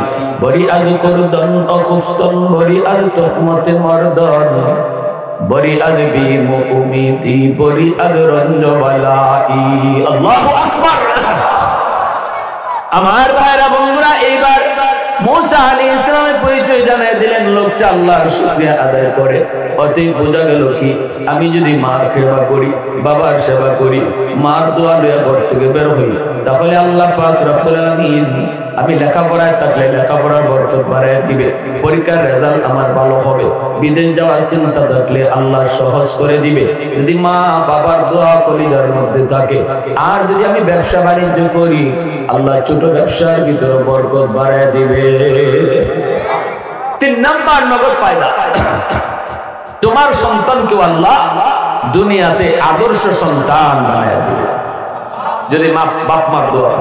बरी अल कुर्दन अखुस्तन बरी अल तुहमत मर्दन बरी अल बीम उम्मीदी बरी अल रंज बलाई। अल्लाहु আকবার। আমার ভাইরা বন্ধুরা, এইবার মুসা আলাইহিস সালামের পরিচয় জানাই দিলেন। লোকটা আল্লাহর শুকরিয়া আদায় করে। অতএব বোঝা গেল কি, আমি যদি মার সেবা করি, বাবার সেবা করি, মার দোয়া লইয়া ঘর থেকে বের হই, তাহলে আল্লাহ পাক রব্বুল আলামিন আমি লেখাপড়ায় থাকলে লেখাপড়ার বরকত বাড়ায় দিবে, পরীক্ষার রেজাল্ট আমার ভালো হবে, বিদেশ যাওয়ার চিন্তা থাকলে আল্লাহ সহজ করে দিবে যদি মা বাবার দোয়া কলিজার মধ্যে থাকে। আর যদি আমি ব্যবসা বাণিজ্য করি, আল্লাহ ছোট ব্যবসার ভিতরে বরকত বাড়ায় দিবে। 3 নাম্বার নগদ ফায়দা, তোমার সন্তানকে আল্লাহ দুনিয়াতে আদর্শ সন্তান বানায় দিবে যদি বাপ মার দোয়া।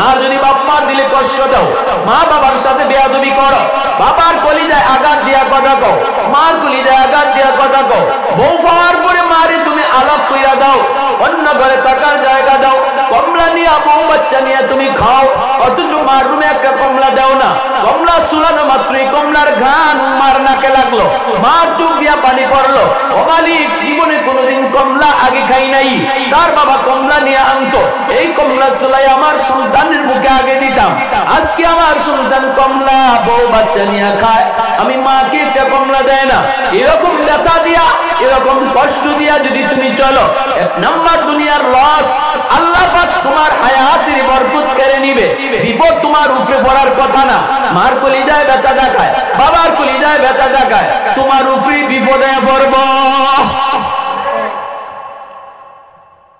আর যদি বাপ মার দিলে কষ্ট দাও, মা বাবার সাথে বেয়াদবি করো, বাবার কলিজায় আঘাত দিয়া কথা কও, মার কলিজায় আঘাত দিয়া কথা কও, বউ পাওয়ার পরে মারে তুমি আলাপ কইরা দাও, অন্য ঘরে থাকার জায়গা দাও, কমলা নিয়ে বউ বাচ্চা নিয়ে তুমি খাও, অথচ মার রুমে একটা কমলা দাও না। কমলা সুলানো মাত্রই কমলার ঘ্রাণ মার নাকে লাগলো, মার চোখ দিয়া পানি পড়লো। ও মালিক, জীবনে কোনোদিন কমলা আগে খাই নাই, তার বাবা কমলা নিয়ে আনতো, এই কমলা সুলাই আমার সন্তানের মুখে আগে দিতাম। আজকে আমার সন্তান কমলা বউ বাচ্চা নিয়ে খায়, আমি মাকে একটা কমলা দেয় না। এরকম ব্যথা দিয়া, এরকম কষ্ট দিয়া যদি তুমি চলো, 1 নাম্বার দুনিয়ার লস। আল্লাহ পাক তোমার হায়াতের বরকত কেড়ে নিবে। বিপদ তোমার উপরে পড়ার কথা না। মার কলিজায় ব্যথা দেখায়, বাবার কলিজায় ব্যথা দেখায়, তোমার উপরে বিপদে পড়ব।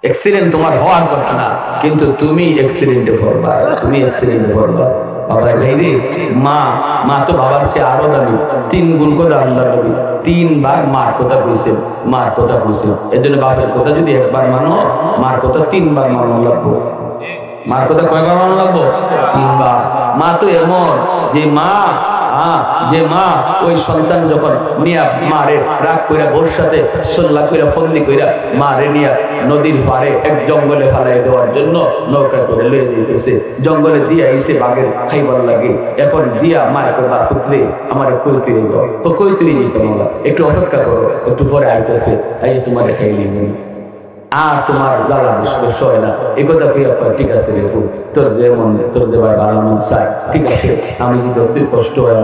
অ্যাক্সিডেন্ট তোমার হওয়ার কথা না, কিন্তু তুমি অ্যাক্সিডেন্টে পড়বা, তুমি অ্যাক্সিডেন্টে পড়বা। বাবা রে মা, মা তো বাবার চেয়ে আরো দামি, 3 গুণ করে আল্লাহ নবী 3 বার মার কথা কইছেন, মার কথা কইছেন। এজন্য বাপের কথা যদি একবার মানো, মার কথা 3 বার মানো লাগবে। মার কথা কয়বার মানো লাগবে? 3 বার। মা তো এমন যে মা ওই সন্তান যখন নিয়া মারে রাগ কইরা বোর সাথে সল্লা কইরা ফন্দি কইরা মারে নিয়া নদীর পারে এক জঙ্গলে ফালাই দেওয়ার জন্য নৌকা করে লয়ে দিতেছে, জঙ্গলে দিয়া এসে বাঘের খাইবার লাগে। এখন দিয়া মায়ের করবা পুত্রে আমার কই তুই যাও, তো কই তুই যেতে বাবা, একটু অপেক্ষা করো, একটু পরে আইতেছে, আই তোমারে খাইলি আর তোমার জ্বালা বেশ হয় না। এই কথা কইয়া ঠিক আছে রে ফুল, তোর যে মন তোর দেবার ভালো মন চাই, ঠিক আছে আমি যদি তুই কষ্ট হয়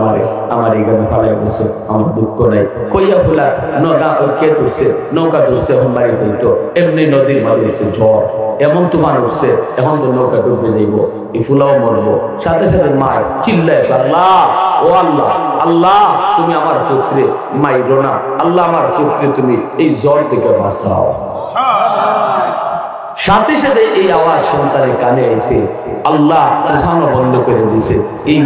আমার এই গানে ফালাই বসে আমার দুঃখ নাই কইয়া ফুলা নৌকা কে তুলছে, নৌকা তুলছে এখন বাড়িতে তো এমনি নদীর মাঝে উঠছে ঝড়, এমন তুফান উঠছে, এখন তো নৌকা ডুবে যাইব, এই ফুলাও মরবো। সাথে সাথে মায় চিল্লায় আল্লাহ, ও আল্লাহ, আল্লাহ তুমি আমার পুত্রে মাইরো না, আল্লাহ আমার পুত্রে তুমি এই জ্বর থেকে বাঁচাও। সাথে সাথে এই আওয়াজ সন্তানের কানে এসে আল্লাহ তুফানও বন্ধ করে দিছে। এই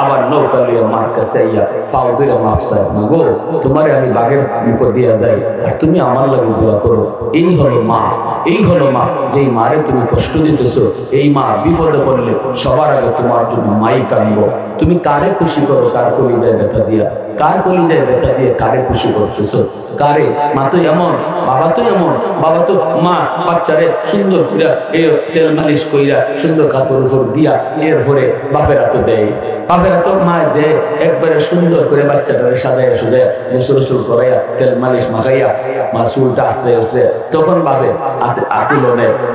আবার নৌকা লইয়া মার কাছে আইয়া পাও ধরে মাফ চাই, গো তোমারে আমি বাঘের মুখ দিয়া যাই আর তুমি আমার লাগে দোয়া করো। এই হলো মা, এই হলো মা, যেই মারে তুমি কষ্ট দিতেছো, এই মা বিপদে পড়লে সবার আগে তোমার তুমি মাই কানবো। তুমি কারে খুশি করো, কার কলিজায় ব্যথা দিয়া, কার কলিজায় ব্যথা দিয়ে কারে খুশি করতেছো, কারে? মা তো এমন, বাবা তো এমন, বাবা তো মা বাচ্চারে সুন্দর কইরা তেল মালিশ কইরা সুন্দর কাপড় উপর দিয়া এরপরে বাপেরা তো দেয়, বাপেরা তো মা দেয় একবারে সুন্দর করে বাচ্চাটারে সাজাইয়া সুজাইয়া গোসল করাইয়া তেল মালিশ মাখাইয়া মা চুলটা আস্তে আস্তে, তখন বাপে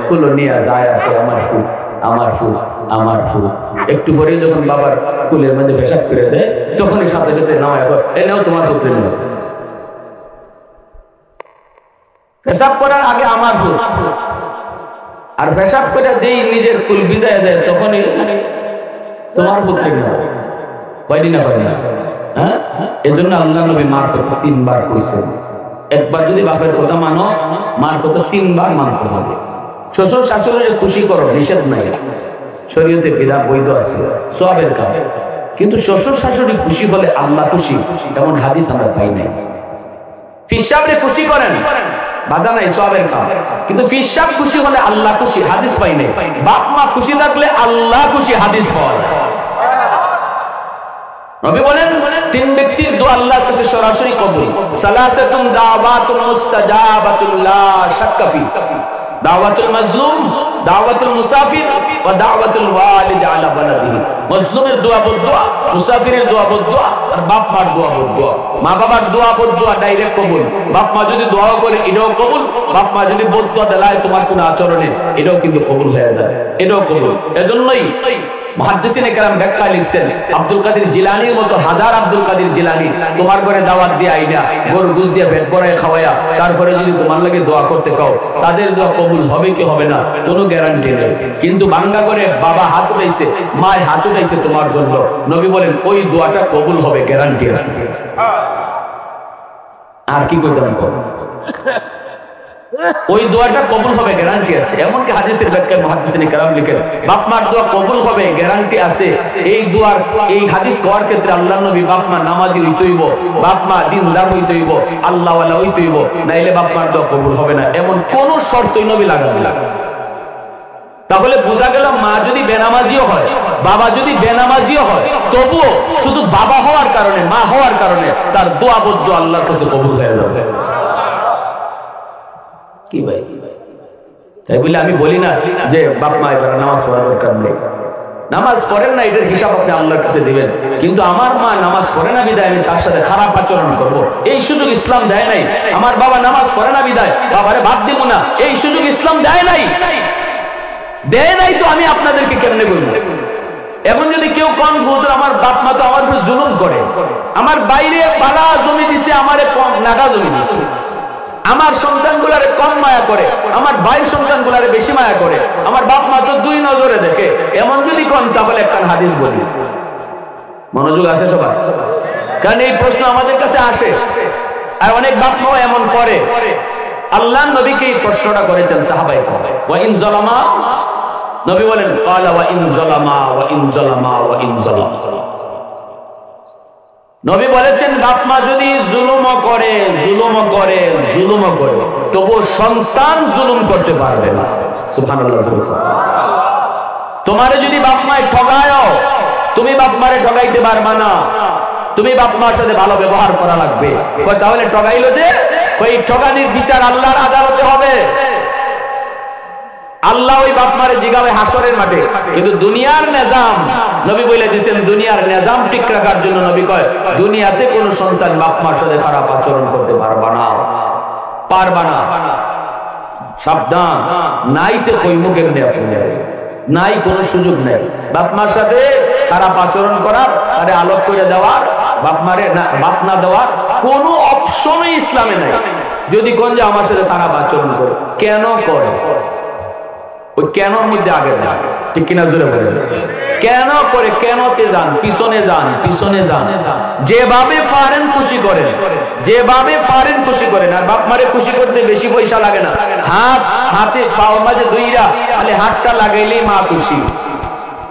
কুলো নিয়ে যায় আর আমার ফুল, আমার ফুল, আমার ফুল। একটু পরে যখন বাবার কুলের মধ্যে পেশাব করে দেয়, তখনই সাথে সাথে নাও এখন এই নাও তোমার পুত্রে নাও। পেশাব করার আগে আমার ফুল, আর পেশাব করে দেই নিজের কুল বিদায় দেয়, তখনই তোমার পুত্রে নাও। কয়দিন না কয়দিন? হ্যাঁ, এই জন্য আল্লাহ নবী মার কথা 3 বার কইছেন। একবার যদি বাপের কথা মানো, মার কথা 3 বার মানতে হবে। শ্বশুর শাশুড়ির খুশি করো, নিষেধ নাই, শরীয়তে বিধান বৈধ আছে, সওয়াবের কাজ। কিন্তু শ্বশুর শাশুড়ি খুশি হলে আল্লাহ খুশি, এমন হাদিস আমরা পাই নাই। ফিসাবরে খুশি করেন, বাধা নাই, সওয়াবের কাজ। কিন্তু ফিসাব খুশি হলে আল্লাহ খুশি, হাদিস পাই নাই। বাপ মা খুশি থাকলে আল্লাহ খুশি, হাদিস পাওয়া যায়। নবী বলেন 3 ব্যক্তির দোয়া আল্লাহর কাছে সরাসরি কবুল। সালাসাতুন দাওয়াতুন মুস্তাজাবাতুন লা শাক্কা ফি, দাওয়াতুল মাজলুম, দাওয়াতুল মুসাফির ওয়া দাওয়াতুল ওয়ালিদ আলা ওয়ালাদিহি। মাজলুমের দোয়া বদদোয়া, মুসাফিরের দোয়া বদদোয়া, আর বাপ মার দোয়া বদদোয়া। মা বাবার দোয়া বদদোয়া ডাইরেক্ট কবুল। বাপ মা যদি দোয়া করে এটাও কবুল, বাপ মা যদি বদদোয়া দেয় তোমার কোনো আচরণে, এটাও কিন্তু কবুল হয়ে যায়, এটাও কবুল। এজন্যই মুহাদ্দিসিনে কেরাম ব্যাখ্যা লিখছেন, আব্দুল কাদের জিলানীর মতো হাজার আব্দুল কাদের জিলানী তোমার ঘরে দাওয়াত দিয়ে আইনা গরু গুস দিয়ে পেট ভরায় খাওয়ায়া তারপরে যদি তোমার লাগে দোয়া করতে কাও, তাদের দোয়া কবুল হবে কি হবে না কোনো গ্যারান্টি নেই। কিন্তু বাঙ্গা করে বাবা হাত উঠাইছে, মায়ের হাত উঠাইছে তোমার জন্য, নবী বলেন ওই দোয়াটা কবুল হবে, গ্যারান্টি আছে। আর কি কইতাম, ওই দোয়াটা কবুল হবে, গ্যারান্টি আছে। এমনকি হাদিসের ব্যাখ্যায় মুহাদ্দিসিনে কেরাম লিখেন বাপ মার দোয়া কবুল হবে, গ্যারান্টি আছে। এই দোয়ার এই হাদিস কোয়ার ক্ষেত্রে আল্লাহর নবী বাপ মা নামাজি হইতেইব, বাপ মা দিনদার হইতেইব, আল্লাহ ওয়ালা হইতেইব, নাইলে বাপ মার দোয়া কবুল হবে না, এমন কোন শর্তই নবী লাগাবেন না। তাহলে বোঝা গেল মা যদি বেনামাজিও হয়, বাবা যদি বেনামাজিও হয়, তবুও শুধু বাবা হওয়ার কারণে, মা হওয়ার কারণে তার দোয়া বদ্ধ আল্লাহর কাছে কবুল হয়ে যাবে। কি ভাই, তাই বলে আমি বলি না যে বাপ মা এবার নামাজ পড়ার দরকার নেই, নামাজ পড়েন না, এটার হিসাব আপনি আল্লাহর কাছে দিবেন। কিন্তু আমার মা নামাজ পড়ে না বিদায় আমি তার সাথে খারাপ আচরণ করবো, এই সুযোগ ইসলাম দেয় নাই। আমার বাবা নামাজ পড়ে না বিদায় বাবারে ভাত দিব না, এই সুযোগ ইসলাম দেয় নাই, দেয় নাই। তো আমি আপনাদেরকে কেমনে বলবো? এখন যদি কেউ কম হুজুর আমার বাপ মা তো আমার উপর জুলুম করে, আমার বাইরে পালা জমি দিছে, আমারে কম নাগা জমি দিছে, আমার সন্তানগুলারে কম মায়া করে, আমার ভাইয়ের সন্তানগুলারে বেশি মায়া করে, আমার বাপ মা তো 2 নজরে দেখে, এমন যদি কোন তাহলে একটা হাদিস বলি। মনোযোগ আছে সবার? কারণ এই প্রশ্ন আমাদের কাছে আসে, আর অনেক বাপ মা এমন করে। আল্লাহর নবীকে এই প্রশ্নটা করেছেন সাহাবায়ে কেরাম, ওয়া ইন যালামা নবী বলেন ক্বালা ওয়া ইন যালামা ওয়া ইন যালামা ওয়া ইন যালামা। নবী বলেছেন বাপ মা যদি জুলুম করে তবু সন্তান জুলুম করতে পারবে না। সুবহানাল্লাহ। তোমারে যদি বাপ মায় ঠগায়, তুমি বাপ মারে ঠগাইতে পারবা না, তুমি বাপ মার সাথে ভালো ব্যবহার করা লাগবে। তাহলে ঠগাইলো যে ওই ঠগানির বিচার আল্লাহর আদালতে হবে। আল্লাহ ওই বাপ মারে জিগাবে হাসরের মাঠে। কিন্তু দুনিয়ার নিজাম নবী বলে দিয়েছেন, দুনিয়ার নিজাম ঠিক রাখার জন্য নবী কয় দুনিয়াতে কোন সন্তান বাপ মার সাথে খারাপ আচরণ করতে পারবা না। সাবধান, নাইতে কইমু কেমনে আপনি, নাই কোনো সুযোগ নেই বাপ মার সাথে খারাপ আচরণ করার, আরে আলোক করে দেওয়ার, বাপ মারে বাপ না দেওয়ার কোনো অপশনই ইসলামে নাই। যদি কোন যে আমার সাথে খারাপ আচরণ করে, কেন করে, ওই কেনর মধ্যে আগে যান, ঠিক কিনা জোরে বলে কেন করে, কেনতে যান, পিছনে যান। যেভাবে পারেন খুশি করেন, আর বাপ মারে খুশি করতে বেশি পয়সা লাগে না। হাতে পাও মাঝে দুইরা খালি হাতটা লাগাইলেই মা খুশি,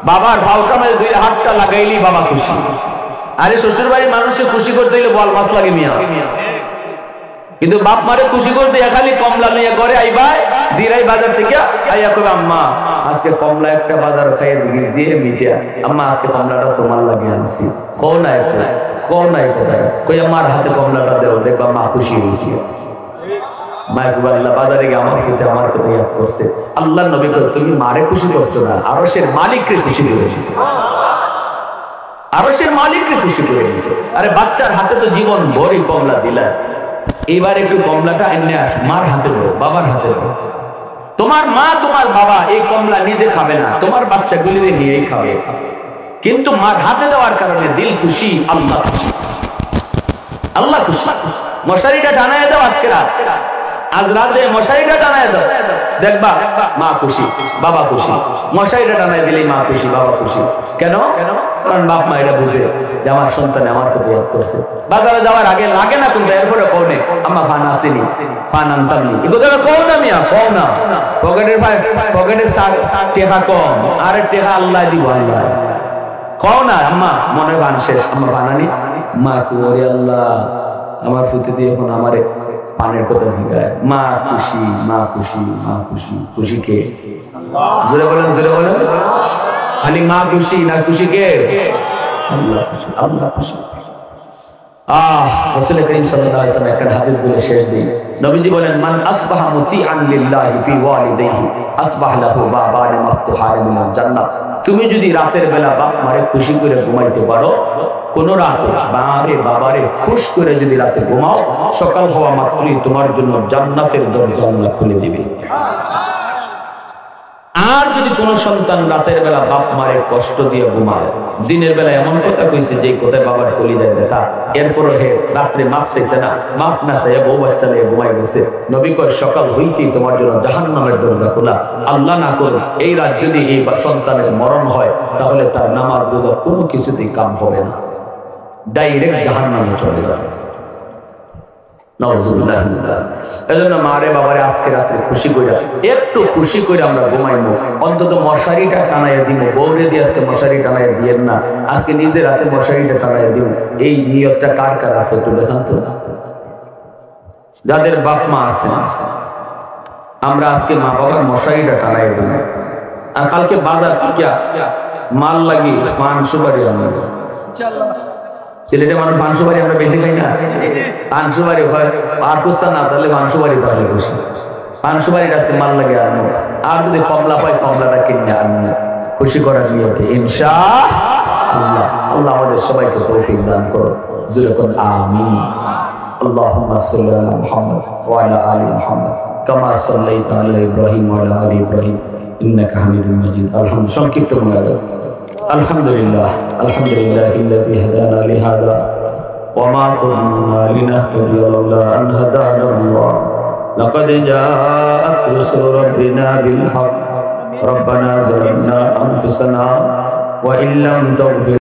বাবার ভাওটা মাঝে দুইরা হাতটা লাগাইলেই বাবা খুশি। আরে শ্বশুর বাড়ির মানুষকে খুশি করতে হইলে বল মাছ লাগে মিয়া, কিন্তু বাপ মারে খুশি করতে খালি কমলা নিয়ে ঘরে আইবা, দিরাই বাজার থেকে আইয়া কবে আম্মা আজকে কমলা একটা বাজার খাইয়ে দিয়ে মিটিয়া, আম্মা আজকে কমলাটা তোমার লাগে আনছি, কও নাই কথা কই আমার হাতে কমলাটা দেও, দেখবা মা খুশি হয়েছি। বাজারে গিয়ে আমার প্রতি আমার কথা ইয়াদ করছে। আল্লাহর নবী কয় তুমি মারে খুশি করছো না, আরশের মালিককে খুশি করে দিয়েছো, আরশের মালিককে খুশি করে দিয়েছো। আরে বাচ্চার হাতে তো জীবন ভরি কমলা দিলা, এবার একটু কমলাটা এনে আস, মার হাতে দাও, বাবার হাতে দাও। তোমার মা তোমার বাবা এই কমলা নিজে খাবে না, তোমার বাচ্চাগুলি নিয়েই খাবে, কিন্তু মার হাতে দেওয়ার কারণে দিল খুশি, আল্লাহ খুশি। মশারিটা টানায় দাও আজকে রাত, আজ রাতে মশারিটা টানায় দাও, দেখবা মা খুশি, বাবা খুশি। মশারিটা টানায় দিলেই মা খুশি, বাবা খুশি। কেন? কারণ বাপ মা এটা বুঝে যে আমার সন্তান আমার প্রতি ইয়াদ করছে। বাজারে যাওয়ার আগে লাগে না কিন্তু এরপরে কও নে আম্মা ফান আসেনি, ফান আনতামনি, এই কথাটা কও না মিয়া, কও না। পকেটের টেকা কম, আরে টেকা আল্লাহ দিব, আল্লাহ কও না আম্মা মনে ফান শেষ, আম্মা ফান আনি, মা কুয়ারি আল্লাহ আমার ফুতে দিয়ে এখন আমারে পানের কথা শিখায়। মা খুশি, খুশি কে? জোরে বলেন খালি মা খুশি না, খুশি কে? আল্লাহ খুশি। রাসূল করিম সাল্লাল্লাহু আলাইহি ওয়াসাল্লাম একটা হাদিস বলে শেষ দিন, নবীজি বলেন মান আসবাহা মুতিআন লিল্লাহি ফি ওয়ালিদাইহি আসবাহ লাহু বাবান মাফতুহান মিনাল জান্নাহ। তুমি যদি রাতের বেলা বাপ মারে খুশি করে ঘুমাইতে পারো, কোন রাতে বাবারে খুশ করে যদি রাতে ঘুমাও, সকাল হওয়া মাত্রই তোমার জন্য জান্নাতের দরজা আল্লাহ খুলে দিবে। আর যদি কোন সন্তান রাতের বেলা বাপ মারে কষ্ট দিয়ে ঘুমায়, দিনের বেলা এমন কথা কইছে যে কোথায় বাবার কলিজায় ব্যথা, এরপরও হে রাত্রে মাফ চাইছে না, মাফ না চাইয়া বউ বাচ্চা নিয়ে ঘুমাই গেছে, নবী কয় সকাল হইতেই তোমার জন্য জাহান্নামের দরজা খোলা। আল্লাহ না করুন এই রাত যদি এই সন্তানের মরণ হয়, তাহলে তার নামাজ রোজা কোনো কিছুতেই কাম হবে না, ডাইরেক্ট জাহান্নামে চলে যাবে। এজন্য মারে বাবারে আজকে রাতে খুশি কইরা, একটু খুশি কইরা আমরা ঘুমাইবো, অন্তত মশারিটা টানাইয়া দিব। বউরে দিয়ে আজকে মশারি টানাইয়া দিয়েন না, আজকে নিজে রাতে মশারিটা টানাইয়া দিব। এই নিয়তটা কার কার আছে একটু দেখান তো, যাদের বাপ মা আছে। আমরা আজকে মা বাবার মশারিটা টানাইয়া দিব। আর কালকে বাজার থেকে মাল লাগি পান সুপারি আনবো। সিলেটে মানুষ পান সুপারি আমরা বেশি খাই না, পান সুপারি হয় আর কুস্তা না তাহলে পান সুপারি পাওয়া বেশি। পান সুপারি আজকে মাল লাগে আনবো, আর যদি কমলা পাই কমলাটা কিনে আনবো খুশি করার নিয়তে ইনশাআল্লাহ। আল্লাহ আমাদের সবাইকে তৌফিক দান করো, জোরে করুন আমিন। আল্লাহুম্মা সাল্লি আলা মুহাম্মদ ওয়া আলা আলি মুহাম্মদ কামা সাল্লাইতা আলা ইব্রাহিম ওয়া আলা আলি ইব্রাহিম ইন্নাকা হামিদুম মাজিদ। আলহামদুলিল্লাহ। সংক্ষিপ্ত মুনাজাত। আলহামদুলিল্লাহ আলহামদুলিল্লাহিল্লাযী হাদানা লিহাযা ওয়া মা কুন্না লিনাহতাদিয়া লাউলা আন হাদানা আল্লাহ লাকাদ জাআত রাসূলু রাব্বিনা বিল হক রব্বানা যালামনা আনফুসানা ওয়া ইল্লাম তাগফির